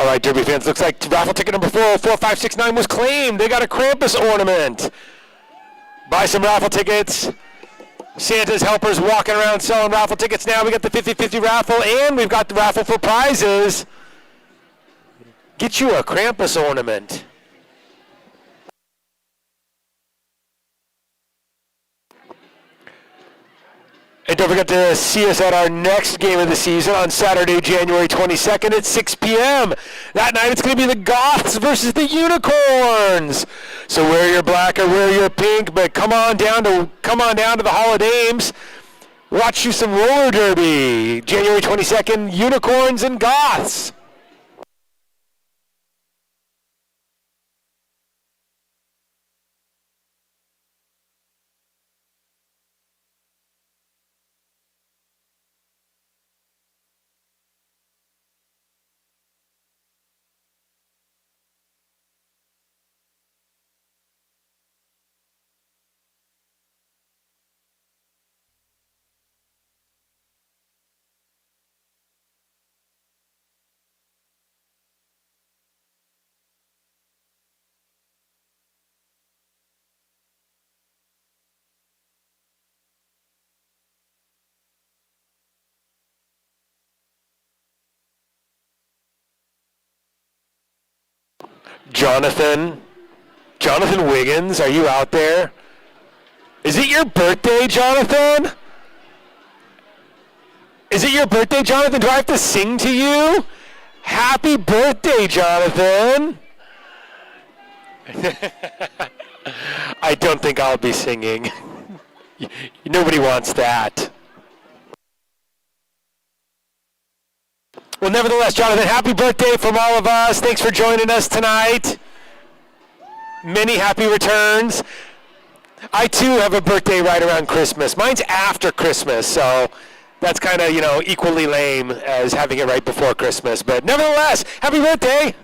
All right, Derby fans, looks like raffle ticket number 404569 was claimed. They got a Krampus ornament. Buy some raffle tickets. Santa's helpers walking around selling raffle tickets now. We got the 50-50 raffle, and we've got the raffle for prizes. Get you a Krampus ornament. And don't forget to see us at our next game of the season on Saturday, January 22nd at 6 p.m. That night it's going to be the Goths versus the Unicorns. So wear your black or wear your pink, but come on down to the Hall of Dames. Watch you some roller derby. January 22nd, Unicorns and Goths. Jonathan Wiggins, are you out there? Is it your birthday, Jonathan? Is it your birthday, Jonathan? Do I have to sing to you? Happy birthday, Jonathan. I don't think I'll be singing. Nobody wants that. Well, nevertheless, Jonathan, happy birthday from all of us. Thanks for joining us tonight. Many happy returns. I, too, have a birthday right around Christmas. Mine's after Christmas, so that's kind of, equally lame as having it right before Christmas. But nevertheless, happy birthday.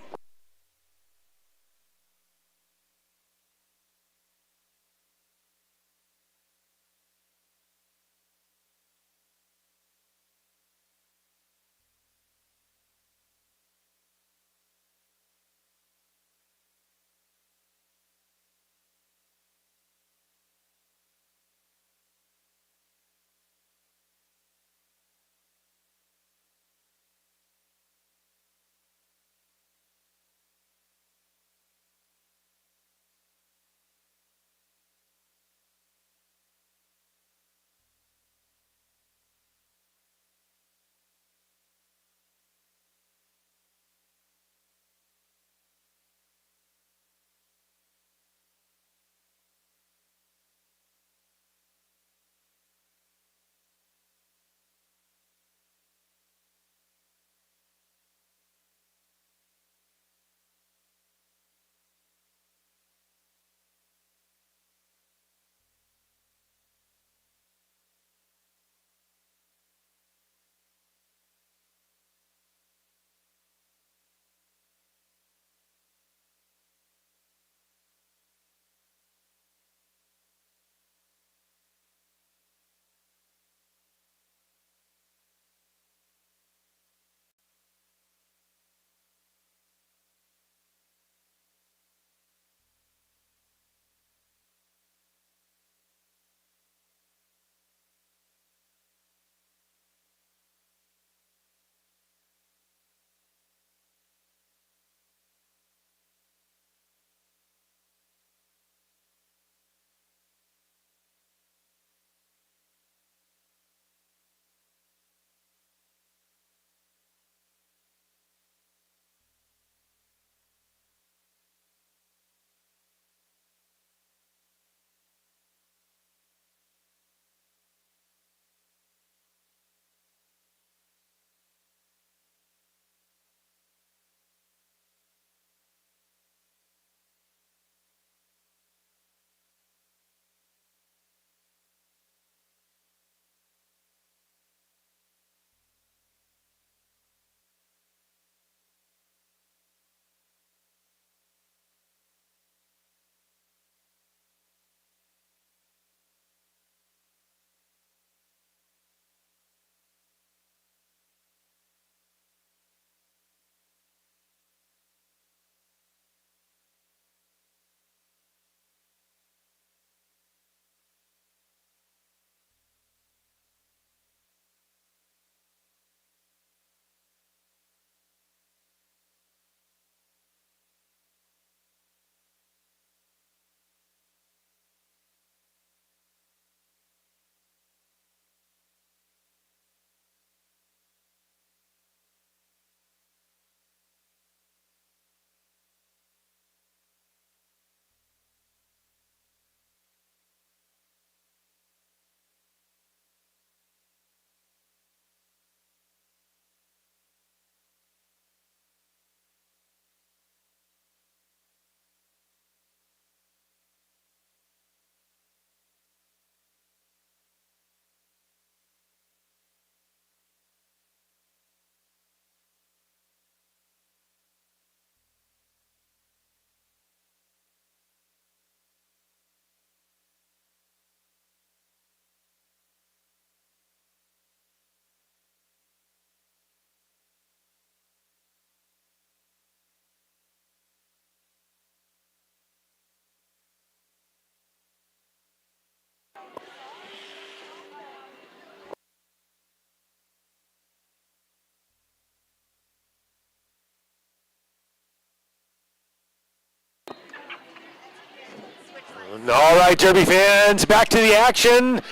All right, Derby fans, back to the action.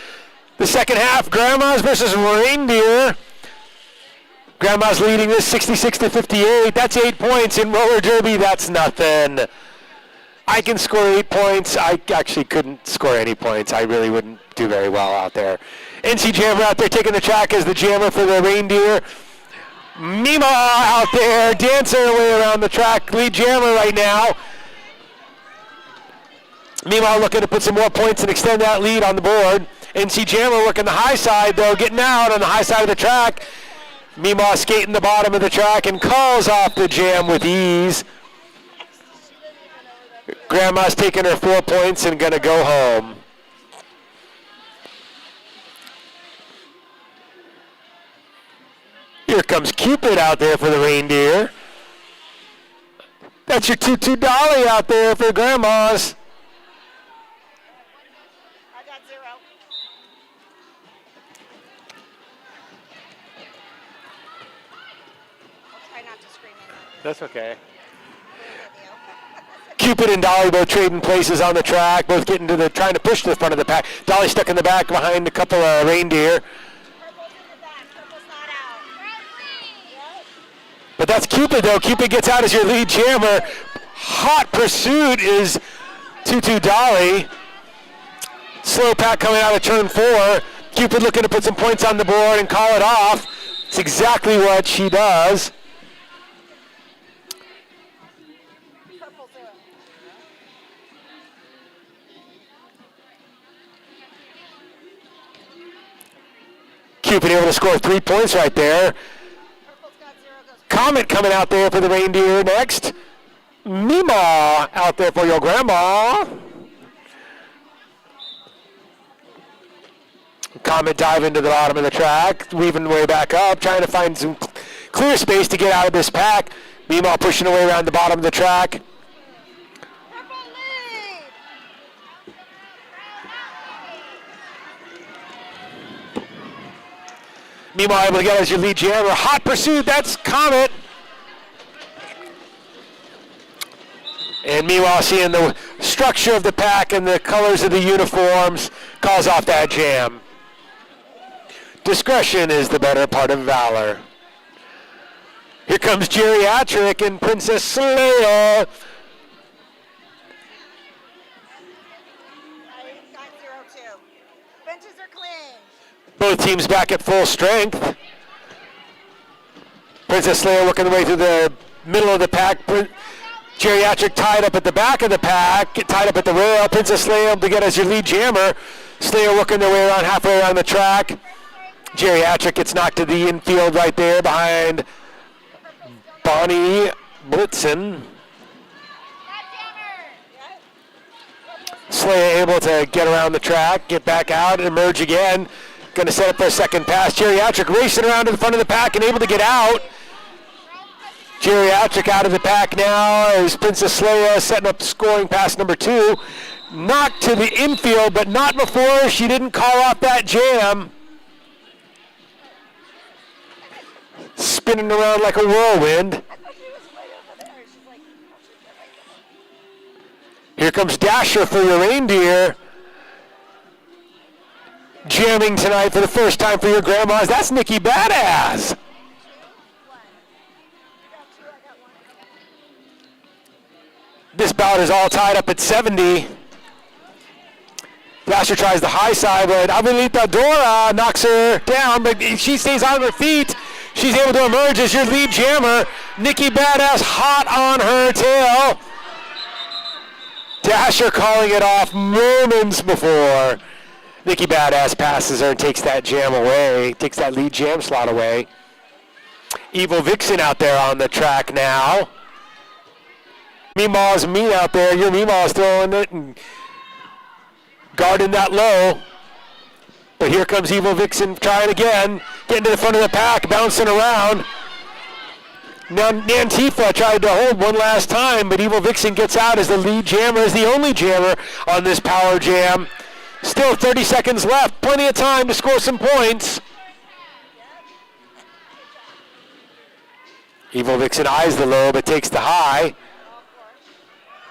The second half, Grandma's versus Reindeer. Grandma's leading this 66-58. That's 8 points. In roller derby, that's nothing. I can score 8 points. I actually couldn't score any points. I really wouldn't do very well out there. NC Jammer out there taking the track as the jammer for the Reindeer. Mima out there dancing her way around the track. Lead jammer right now. Mima looking to put some more points and extend that lead on the board. NC Jammer working the high side, though, getting out on the high side of the track. Mima skating the bottom of the track and calls off the jam with ease. Grandma's taking her 4 points and going to go home. Here comes Cupid out there for the Reindeer. That's your $2 dolly out there for Grandma's. I got 0. I'll try not to scream in. That's okay. Cupid and Dolly both trading places on the track, both getting to trying to push to the front of the pack. Dolly stuck in the back behind a couple of Reindeer. Purple's in the back. Purple's not out. Yep. But that's Cupid, though. Cupid gets out as your lead jammer. Hot pursuit is 2 Dolly. Slow pack coming out of turn 4. Cupid looking to put some points on the board and call it off. It's exactly what she does. Purple 0. Cupid able to score 3 points right there. Purple's got 0. Goes. Comet coming out there for the Reindeer next. Mima out there for your grandma. Comet dive into the bottom of the track, weaving way back up, trying to find some clear space to get out of this pack. Mima pushing away around the bottom of the track. Purple lead. Mima able to get as your lead jammer. Hot pursuit, that's Comet. And meanwhile, seeing the structure of the pack and the colors of the uniforms, calls off that jam. Discretion is the better part of valor. Here comes Geriatric and Princess Leia. I got 0 too. Benches are clean. Both teams back at full strength. Princess Leia working the way through the middle of the pack. Geriatric tied up at the back of the pack, tied up at the rail. Princess Leia able to get as your lead jammer. Slayer working their way around halfway around the track. Geriatric gets knocked to the infield right there behind Bonnie Blitzen. Slayer able to get around the track, get back out, and emerge again. Going to set up for a second pass. Geriatric racing around to the front of the pack and able to get out. Geriatric out of the pack now as Princess Leia setting up scoring pass number 2. Knocked to the infield, but not before she didn't call off that jam. Spinning around like a whirlwind. Here comes Dasher for your Reindeer. Jamming tonight for the first time for your grandmas. That's Nikki Badass. This bout is all tied up at 70. Dasher tries the high side, but Abuelita Dora knocks her down, but she stays on her feet. She's able to emerge as your lead jammer. Nikki Badass hot on her tail. Dasher calling it off moments before. Nikki Badass passes her and takes that jam away, takes that lead jam slot away. Evil Vixen out there on the track now. Meemaw's mean out there. Your Meemaw's throwing it and guarding that low. But here comes Evil Vixen trying again. Getting to the front of the pack, bouncing around. Now Nantifa tried to hold one last time, but Evil Vixen gets out as the lead jammer, is the only jammer on this power jam. Still 30 seconds left. Plenty of time to score some points. Evil Vixen eyes the low, but takes the high.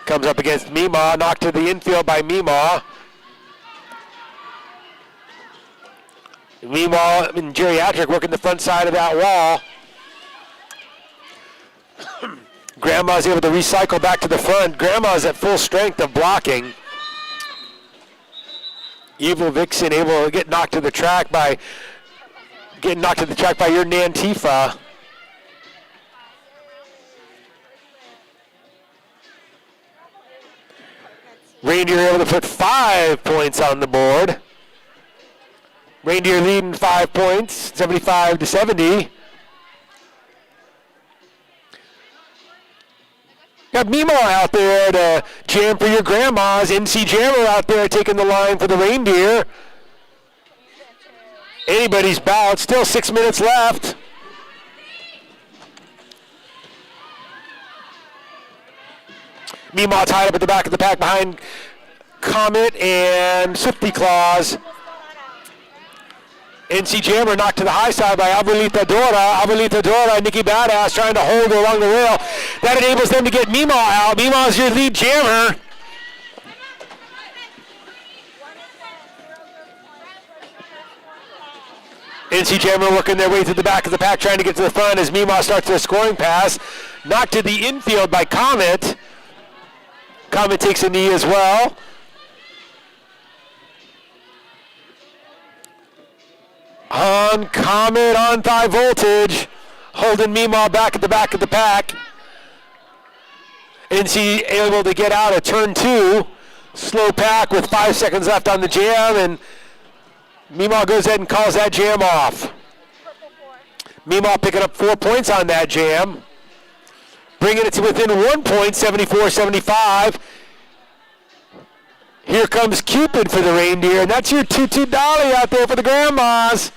Comes up against Meemaw, knocked to the infield by Meemaw. Meemaw and Geriatric working the front side of that wall. Grandma's able to recycle back to the front. Grandma's at full strength of blocking. Evil Vixen able to get knocked to the track by your Nantifa. Reindeer able to put 5 points on the board. Reindeer leading 5 points, 75-70. Got Meemaw out there to jam for your grandmas. NC Jammer out there taking the line for the Reindeer. Anybody's bout. Still 6 minutes left. Meemaw tied up at the back of the pack behind Comet and Swifty Claus. NC Jammer knocked to the high side by Abuelita Dora. Abuelita Dora, Nikki Badass trying to hold her along the rail. That enables them to get Meemaw out. Meemaw's your lead jammer. NC Jammer working their way to the back of the pack, trying to get to the front as Meemaw starts their scoring pass. Knocked to the infield by Comet. Comet takes a knee as well. On Comet on high voltage, holding Meemaw back at the back of the pack. NC able to get out of turn 2. Slow pack with 5 seconds left on the jam, and Meemaw goes ahead and calls that jam off. Meemaw picking up 4 points on that jam. Bringing it to within 1 point, 74-75. Here comes Cupid for the Reindeer, and that's your $2 dolly out there for the grandmas.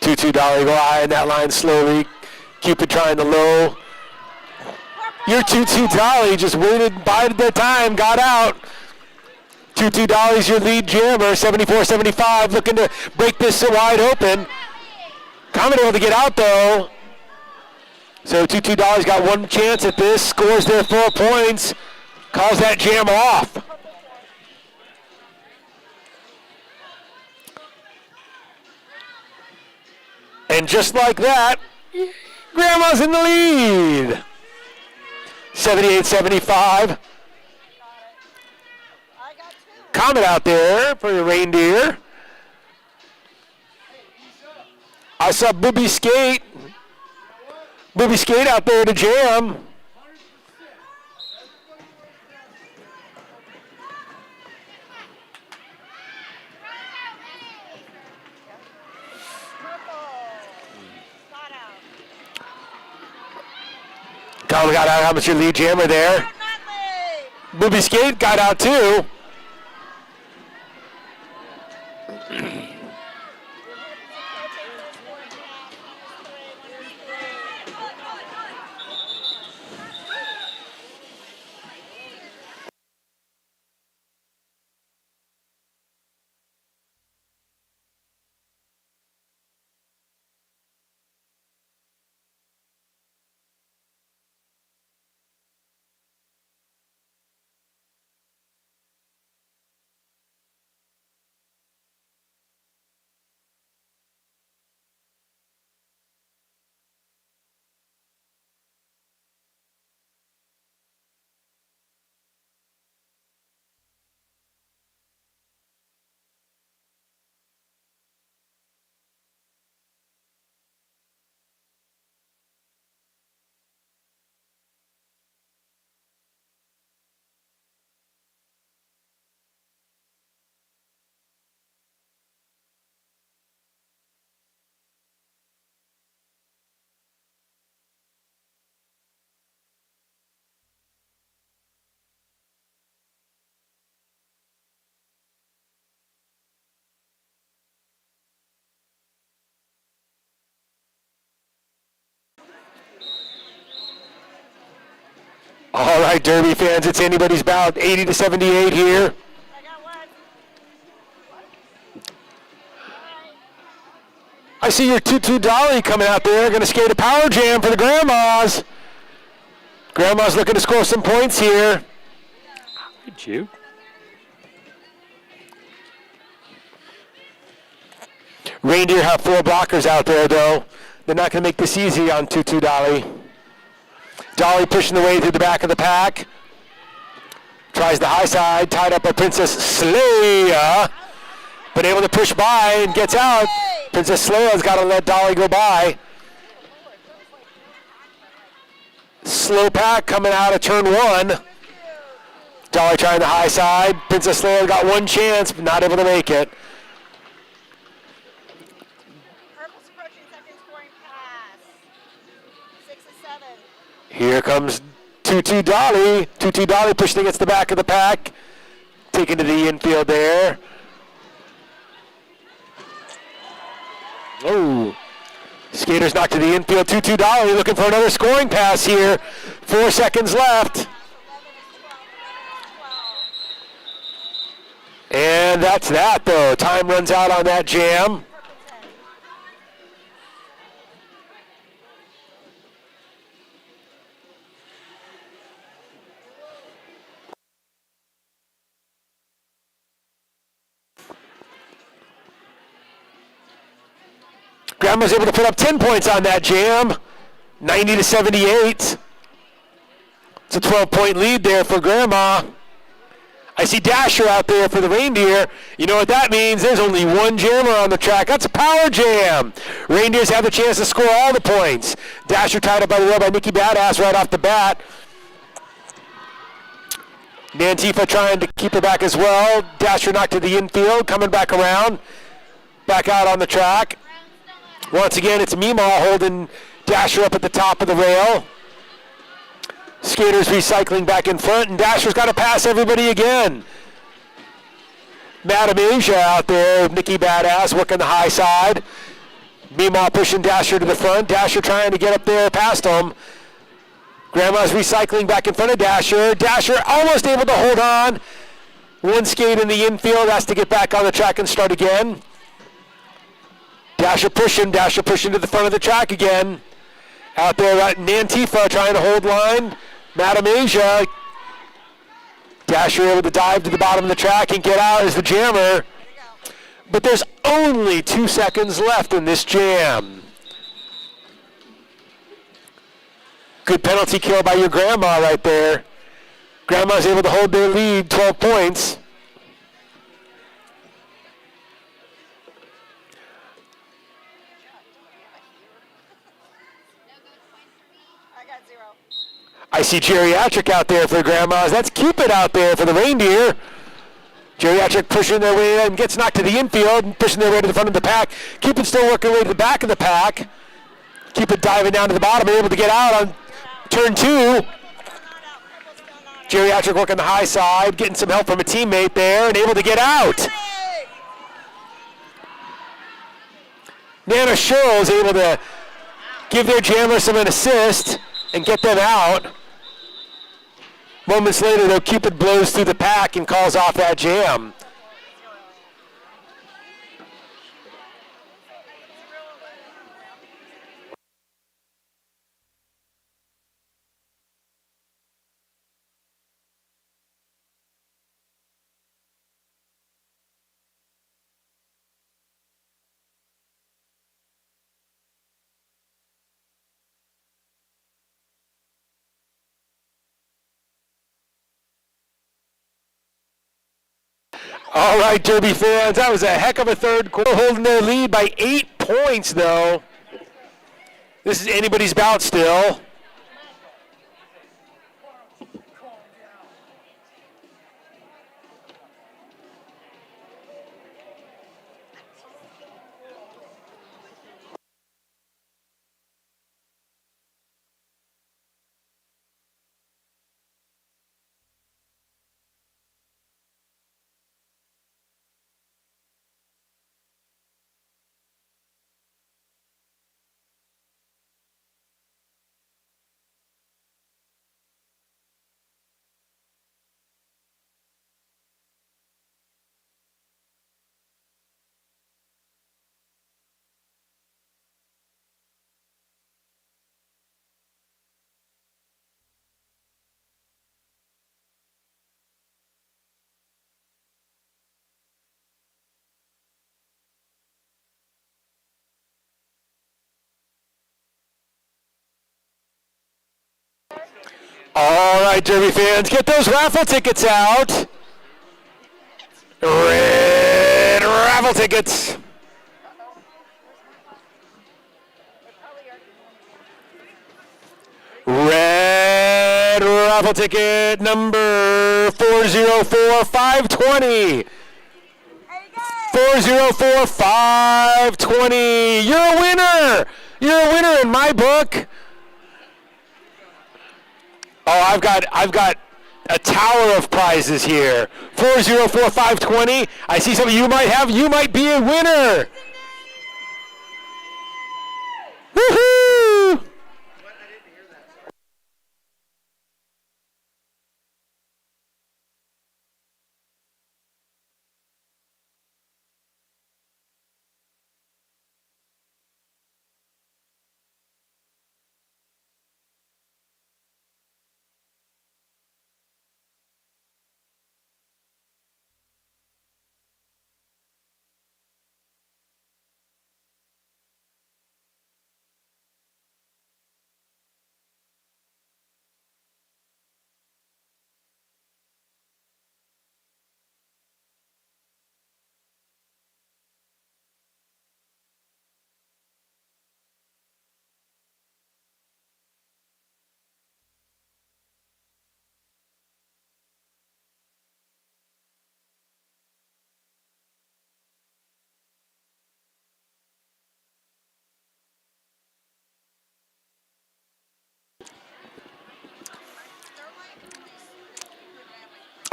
$2 dolly go high in that line slowly. Cupid trying the low. Your $2 dolly just waited, bided their time, got out. $2 dolly's your lead jammer, 74-75, looking to break this wide open. Comet able to get out though. So $2 dolly's got one chance at this, scores their 4 points, calls that jam off. And just like that, Grandma's in the lead. 78-75. Comet out there for the Reindeer. I saw Booby Skate. Booby Skate out there to jam. Comet got out. How much your lead jammer there? Booby Skate got out too. All right, Derby fans, it's anybody's bout. 80-78 here. I see your 2-2 Dolly coming out there. Going to skate a power jam for the Grandmas. Grandma's looking to score some points here. Did you? Reindeer have 4 blockers out there, though. They're not going to make this easy on 2-2 Dolly. Dolly pushing the way through the back of the pack. Tries the high side, tied up by Princess Sleia. But able to push by and gets out. Princess Sleia's got to let Dolly go by. Slow pack coming out of turn 1. Dolly trying the high side. Princess Leia got one chance, but not able to make it. Purple's approaching second scoring pass. 6 of 7. Here comes 2-2 Dolly. 2-2 Dolly pushing against the back of the pack. Taken to the infield there. Oh. Skaters knocked to the infield. 2-2 Dolly looking for another scoring pass here. 4 seconds left. And that's that, though. Time runs out on that jam. Grandma's able to put up 10 points on that jam. 90-78. It's a 12-point lead there for Grandma. I see Dasher out there for the Reindeer. You know what that means? There's only one jammer on the track. That's a power jam. Reindeers have the chance to score all the points. Dasher tied up by the rail by Nikki Badass right off the bat. Nantifa trying to keep her back as well. Dasher knocked to the infield, coming back around. Back out on the track. Once again, it's Meemaw holding Dasher up at the top of the rail. Skaters recycling back in front, and Dasher's got to pass everybody again. Madam Asia out there, Nikki Badass working the high side. Meemaw pushing Dasher to the front. Dasher trying to get up there past him. Grandma's recycling back in front of Dasher. Dasher almost able to hold on. One skate in the infield, has to get back on the track and start again. Dasher pushing to the front of the track again. Out there, Nantifa trying to hold line. Madam Asia. Dasher able to dive to the bottom of the track and get out as the jammer. But there's only 2 seconds left in this jam. Good penalty kill by your Grandma right there. Grandma's able to hold their lead, 12 points. I see Geriatric out there for the Grandmas. That's Cupid out there for the Reindeer. Geriatric pushing their way in, gets knocked to the infield, pushing their way to the front of the pack. Cupid still working their way to the back of the pack. Cupid diving down to the bottom, able to get out on turn 2. Geriatric working the high side, getting some help from a teammate there, and able to get out. Nana Sherrill is able to give their jammer some an assist and get them out. Moments later, though, Cupid blows through the pack and calls off that jam. All right, Derby fans, that was a heck of a third quarter, holding their lead by 8 points, though. This is anybody's bout still. right, Derby fans, get those raffle tickets out. Red raffle tickets. Red raffle ticket number 404520. 404520. You're a winner. You're a winner in my book. Oh, I've got a tower of prizes here. 404520. I see some of you might have. You might be a winner. Woohoo!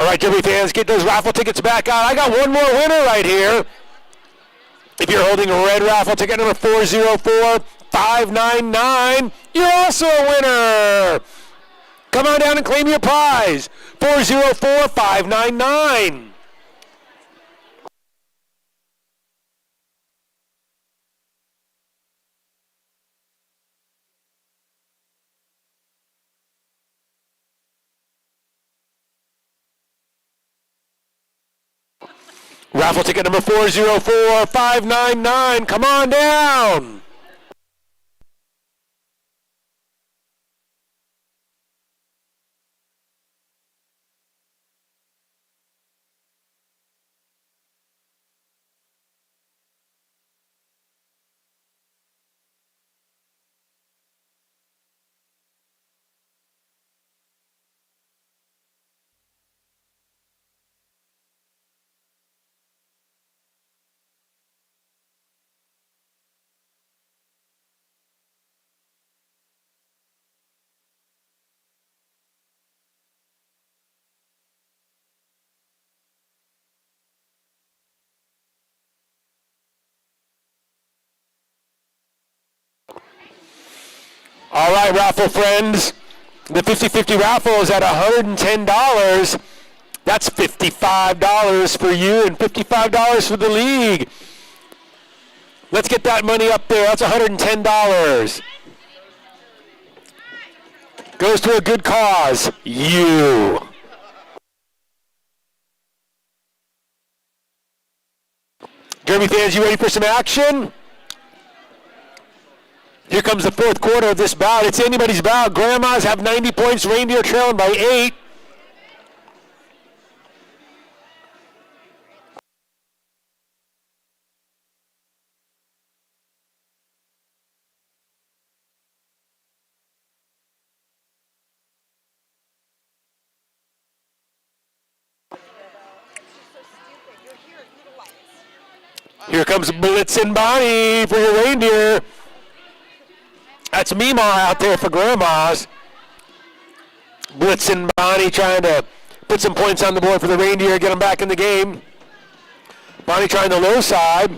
All right, Derby fans, get those raffle tickets back out. I got one more winner right here. If you're holding a red raffle ticket number 404599, you're also a winner. Come on down and claim your prize. 404599. Raffle ticket number 404599. Come on down. All right, raffle friends. The 50-50 raffle is at $110. That's $55 for you and $55 for the league. Let's get that money up there. That's $110. Goes to a good cause. You. Derby fans, you ready for some action? Here comes the fourth quarter of this bout. It's anybody's bout. Grandmas have 90 points. Reindeer trailing by 8. Here comes Blitz and Bonnie for your Reindeer. That's Meemaw out there for Grandmas. Blitz and Bonnie trying to put some points on the board for the Reindeer, get them back in the game. Bonnie trying the low side.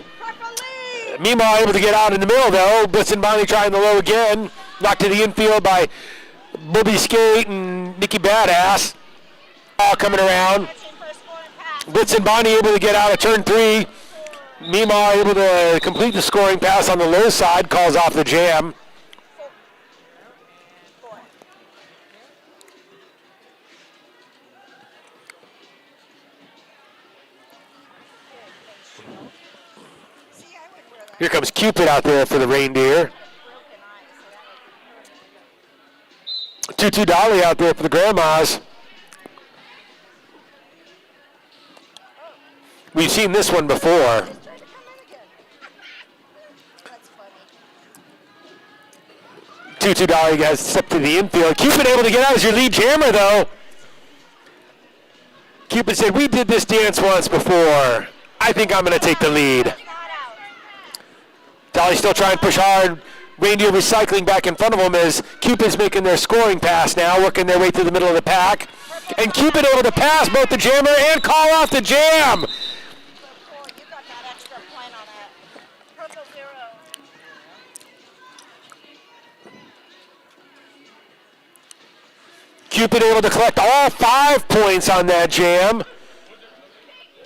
Meemaw able to get out in the middle though. Blitz and Bonnie trying the low again. Knocked to the infield by Booby Skate and Nikki Badass. All coming around. Blitz and Bonnie able to get out of turn 3. Meemaw able to complete the scoring pass on the low side. Calls off the jam. Here comes Cupid out there for the Reindeer. 2-2 dolly out there for the grandmas. We've seen this one before. Trying to come in again. That's funny. 2-2 dolly guys step to the infield. Cupid able to get out as your lead jammer though. Cupid said, we did this dance once before. I think I'm going to take the lead. Not out. Dolly still trying to push hard. Reindeer recycling back in front of them as Cupid's making their scoring pass now, working their way through the middle of the pack. And Cupid able to pass both the jammer and call off the jam. So cool. You got that extra point on it. Purple 0. Cupid able to collect all 5 points on that jam.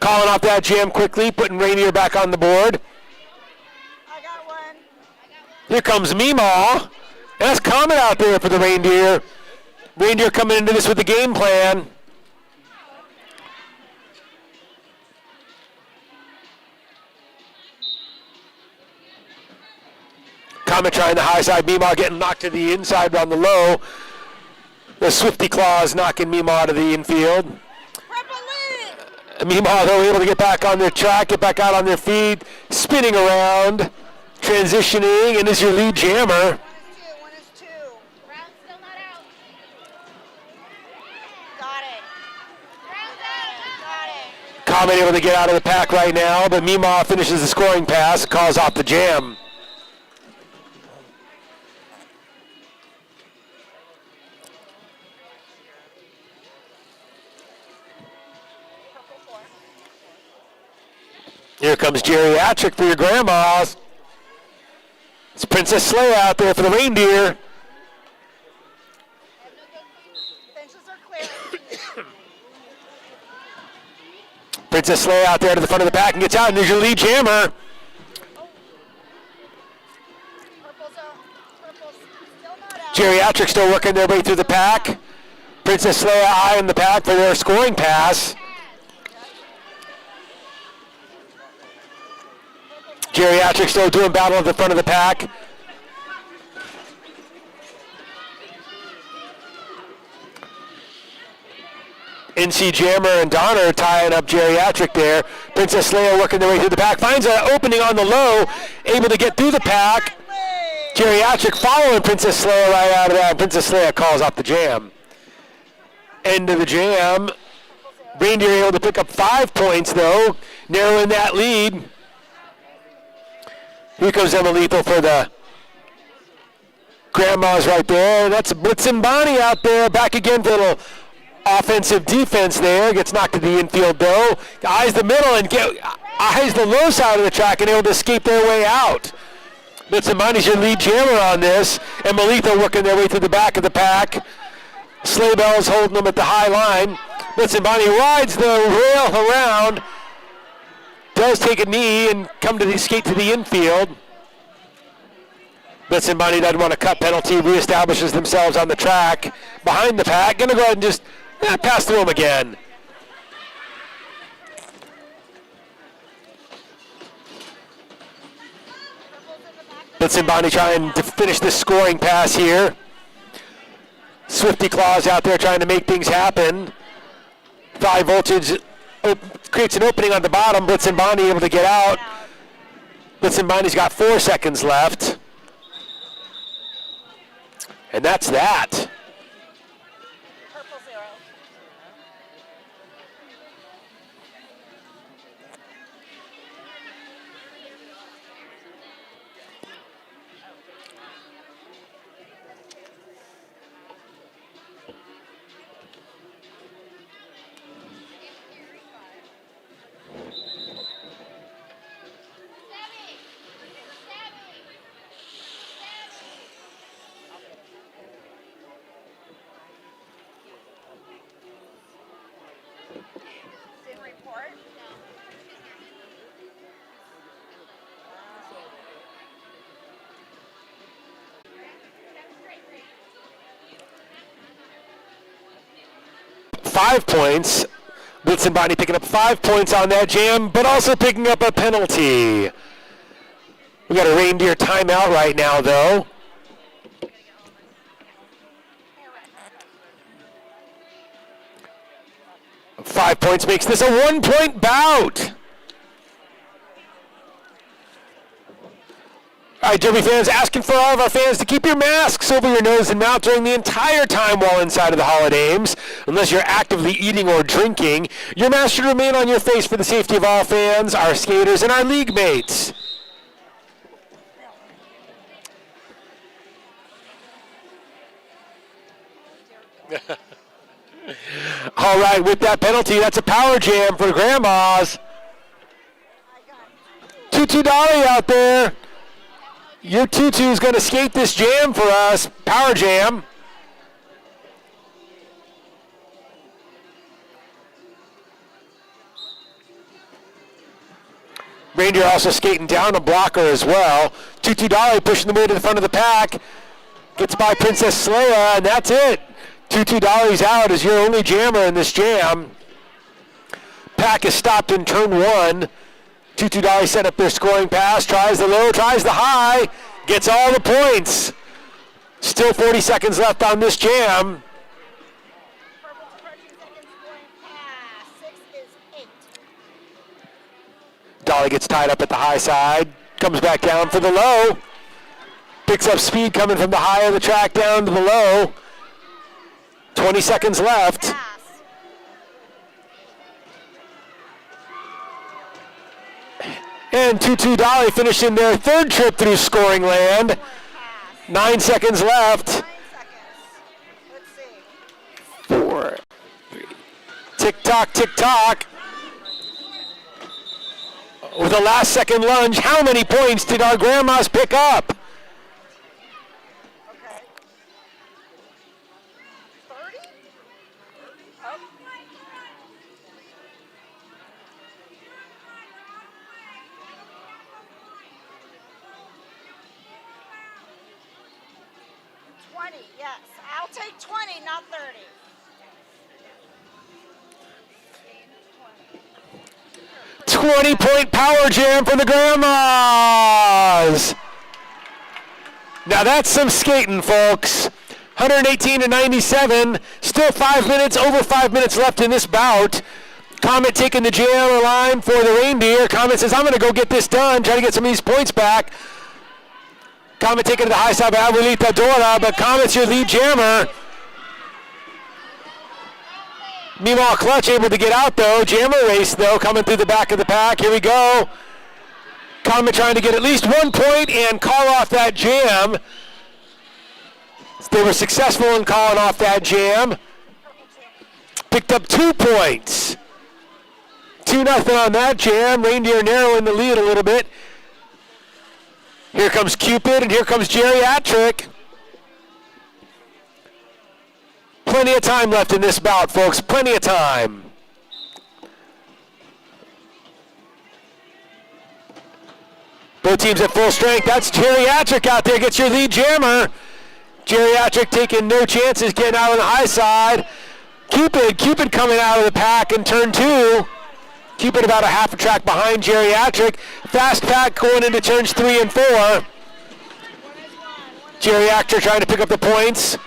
Calling off that jam quickly, putting Reindeer back on the board. I got one. Here comes Meemaw. That's Comet out there for the Reindeer. Reindeer coming into this with the game plan. Comet trying the high side. Meemaw getting knocked to the inside on the low. The Swifty Claws knocking Meemaw to the infield. Purple lead. Meemaw, though, able to get back on their track, get back out on their feet, spinning around, transitioning, and is your lead jammer. One is two. Brown's still not out. Got it. Brown's out. Got it. Comet able to get out of the pack right now, but Meemaw finishes the scoring pass, calls off the jam. Purple 4. Here comes Geriatric for your grandmas. It's Princess Slay out there for the Reindeer. Benches are clear. Princess Slay out there to the front of the pack and gets out, and there's your lead jammer. Purple's still not out. Geriatric still working their way through the pack. Princess Slay eye in the pack for their scoring pass. Geriatric still doing battle at the front of the pack. NC Jammer and Donner tying up Geriatric there. Princess Leia working their way through the pack. Finds an opening on the low, able to get through the pack. Geriatric following Princess Leia right out of that. Princess Leia calls off the jam. End of the jam. Reindeer able to pick up 5 points though, narrowing that lead. Here comes Emma Lethal for the grandmas right there. That's Blitzen Bonnie out there, back again for a little offensive defense there. Gets knocked to the infield though. Eyes the middle and eyes the low side of the track and able to escape their way out. Blitzen Bonnie's your lead jammer on this. Emma Lethal working their way through the back of the pack. Sleigh Bells holding them at the high line. Blitzen Bonnie rides the rail around. Does take a knee and come to the skate to the infield. Blitzen Bonnie doesn't want a cut penalty, reestablishes themselves on the track behind the pack. Gonna go ahead and just pass through them again. Blitzen Bonnie trying to finish this scoring pass here. Swifty Claws out there trying to make things happen. 5 voltage creates an opening on the bottom. Blitzen Bonnie able to get out. Blitzen Bonnie's got 4 seconds left. And that's that. Purple 0. Didn't report? No. 5 points. Blitzen Bonnie picking up 5 points on that jam, but also picking up a penalty. We got a Reindeer timeout right now, though. 5 points makes this a 1-point bout. All right, Derby fans, asking for all of our fans to keep your masks over your nose and mouth during the entire time while inside of the Hall of Dames. Unless you're actively eating or drinking, your mask should remain on your face for the safety of all fans, our skaters, and our league mates. All right, with that penalty, that's a power jam for Grandma's. Tutu Dolly out there. Your Tutu's going to skate this jam for us. Power jam. Reindeer also skating down a blocker as well. Tutu Dolly pushing the way to the front of the pack. Gets by Princess Leia, and that's it. Tutu Dolly's out as your only jammer in this jam. Pack is stopped in turn 1. Tutu Dolly set up their scoring pass, tries the low, tries the high, gets all the points. Still 40 seconds left on this jam. Purple's approaching second scoring pass. 6 is 8. Dolly gets tied up at the high side, comes back down for the low. Picks up speed coming from the high of the track down to the low. 20 seconds left. Pass. And Tutu Dolly finishing their third trip through scoring land. Pass. 9 seconds left. 9 seconds. Let's see. 4, 3. Tick tock, tick tock. With a last second lunge, how many points did our Grandmas pick up? Okay. 30? Oh. 20, yes. I'll take 20, not 30. 20-point power jam for the Grandmas. Now that's some skating, folks. 118 to 97. Still 5 minutes, over 5 minutes left in this bout. Comet taking the jammer line for the Reindeer. Comet says, I'm going to go get this done, try to get some of these points back. Comet taking to the high side by Abuelita Dora, but Comet's your lead jammer. Meanwhile, Clutch able to get out, though. Jammer race, though, coming through the back of the pack. Here we go. Comet trying to get at least 1 point and call off that jam. They were successful in calling off that jam. Picked up 2 points. 2-0 on that jam. Reindeer narrowing the lead a little bit. Here comes Cupid, and here comes Geriatric. Plenty of time left in this bout, folks. Plenty of time. Both teams at full strength. That's Geriatric out there. Gets your lead jammer. Geriatric taking no chances, getting out on the high side. Cupid coming out of the pack in turn 2. Cupid about a half a track behind Geriatric. Fast pack going into turns 3 and 4. Geriatric trying to pick up the points.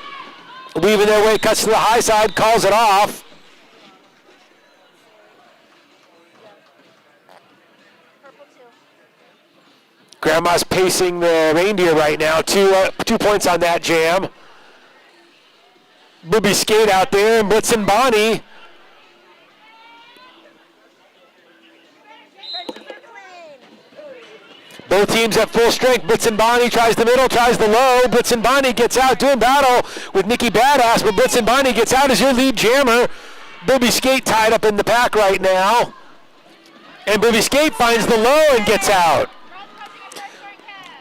Weaving their way, cuts to the high side, calls it off. Grandma's pacing the Reindeer right now. 2 points on that jam. Booby Skate out there, and Blitz and Bonnie. Both teams at full strength. Blitz and Bonnie tries the middle, tries the low. Blitz and Bonnie gets out, doing battle with Nikki Badass, but Blitz and Bonnie gets out as your lead jammer. Booby Skate tied up in the pack right now. And Booby Skate finds the low and gets out.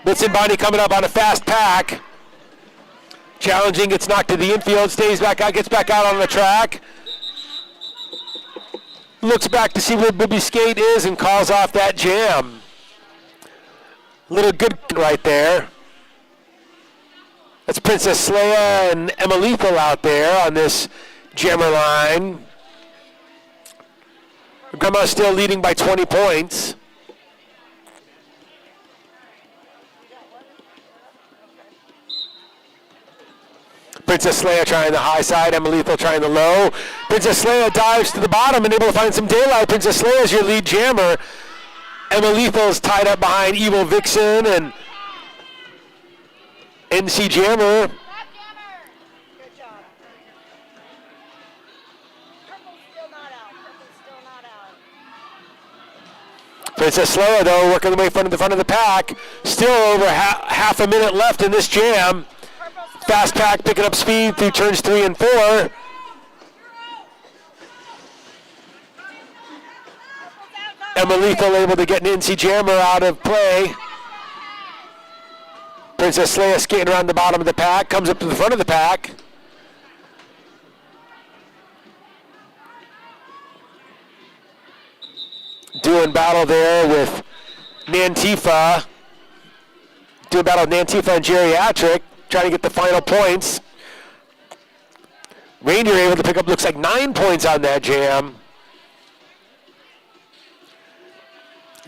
Blitz and Bonnie coming up on a fast pack. Challenging, gets knocked to the infield, stays back out, gets back out on the track. Looks back to see where Booby Skate is and calls off that jam. Little good right there. That's Princess Leia and Emma Lethal out there on this jammer line. Grandma's still leading by 20 points. Princess Leia trying the high side, Emma Lethal trying the low. Princess Leia dives to the bottom and able to find some daylight. Princess Leia is your lead jammer. Emma Lethal is tied up behind Evil Vixen and NC Jammer. Good job. Purple's still not out. Purple's still not out. Princess Leia, though, working the way front of the pack. Still over half a minute left in this jam. Purple's still Fast pack picking up speed through turns 3 and 4. Purple's out. Emma Lethal able to get an NC Jammer out of play. Princess Leia skating around the bottom of the pack, comes up to the front of the pack. Doing battle there with Nantifa. Doing battle with Nantifa and Geriatric, trying to get the final points. Reindeer able to pick up, looks like 9 points on that jam.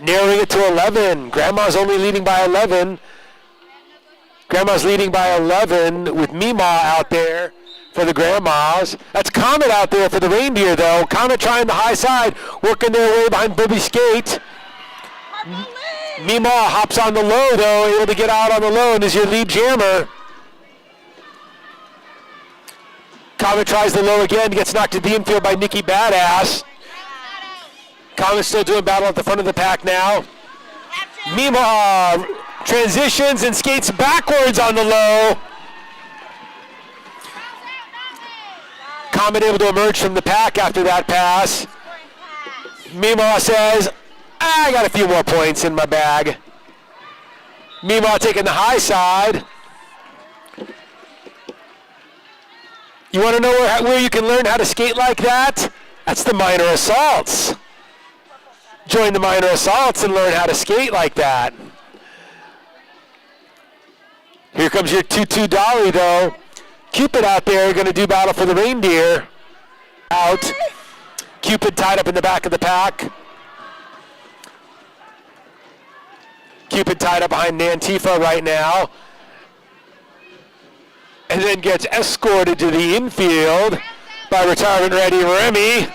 Narrowing it to 11. Grandma's only leading by 11. Grandma's leading by 11 with Mima out there for the Grandmas. That's Comet out there for the Reindeer, though. Comet trying the high side, working their way behind Booby Skate. Mima hops on the low, though, able to get out on the low and is your lead jammer. Comet tries the low again, gets knocked to the infield by Nikki Badass. Comet's still doing battle at the front of the pack now. Mima transitions and skates backwards on the low. Comet able to emerge from the pack after that pass. Mima says, I got a few more points in my bag. Mima taking the high side. You want to know where you can learn how to skate like that? That's the Minor Assaults. Join the Minor Assaults and learn how to skate like that. Here comes your 2-2 dolly, though. Cupid out there going to do battle for the Reindeer. Out. Cupid tied up in the back of the pack. Cupid tied up behind Nantifa right now. And then gets escorted to the infield by retirement-ready Remy.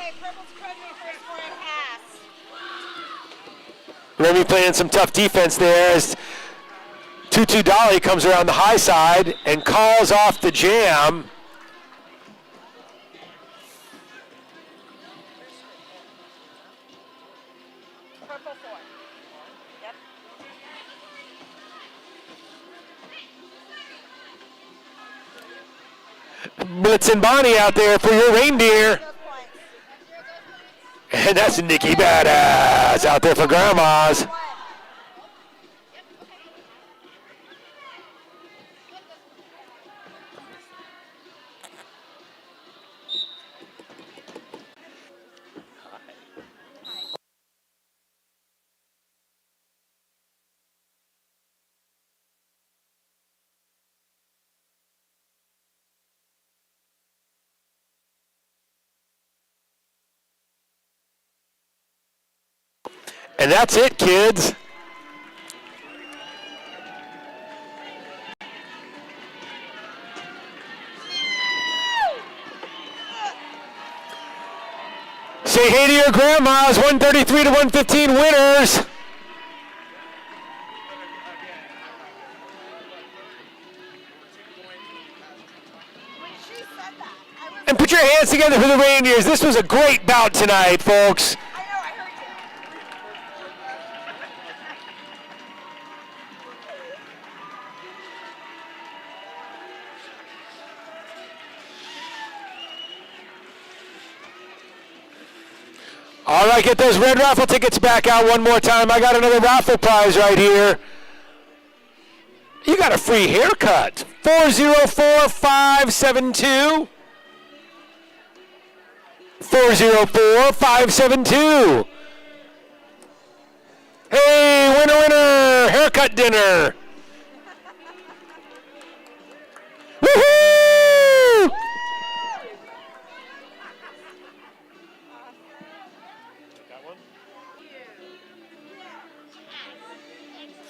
Remy playing some tough defense there as 2-2 dolly comes around the high side and calls off the jam. Purple 4. Yep. Blitz and Bonnie out there for your Reindeer. Those points. And that's Nikki Badass out there for Grandmas. And that's it, kids. Say hey to your grandmas, 133 to 115 winners. When she said that, I was. And put your hands together for the Reindeers. This was a great bout tonight, folks. I know, I heard you. All right, get those red raffle tickets back out one more time. I got another raffle prize right here. You got a free haircut. 404-572. 404-572. Hey, winner, winner, haircut dinner. Woohoo!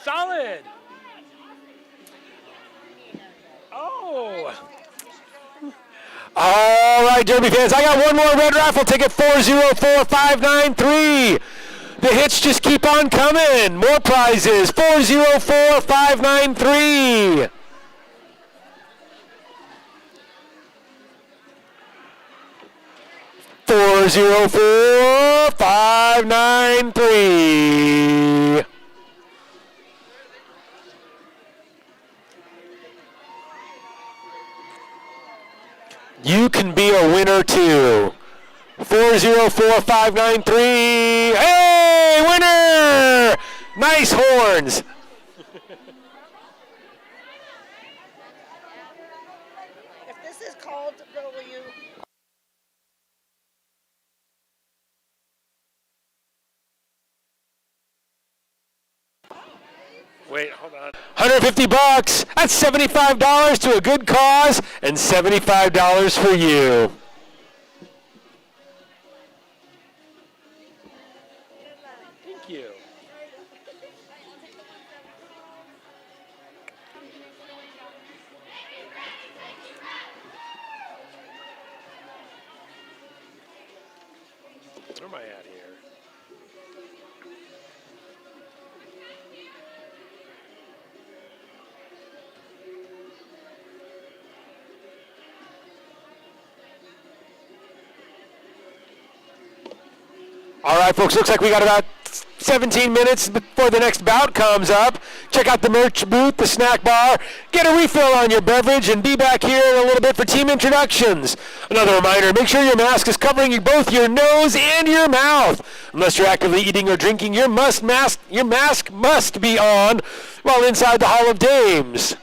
Solid. Oh. All right, Derby fans, I got one more red raffle ticket, 404593. The hits just keep on coming. More prizes, 404593. Four zero four 593. You can be a winner too. 404593. Hey, winner! Nice horns. If this is called, Bill, will you? Wait, hold on. $150. That's $75 to a good cause and $75 for you. Thank you. Where am I at here? All right, folks, looks like we got about 17 minutes before the next bout comes up. Check out the merch booth, the snack bar, get a refill on your beverage, and be back here in a little bit for team introductions. Another reminder, make sure your mask is covering both your nose and your mouth. Unless you're actively eating or drinking, your mask must be on while inside the Hall of Dames.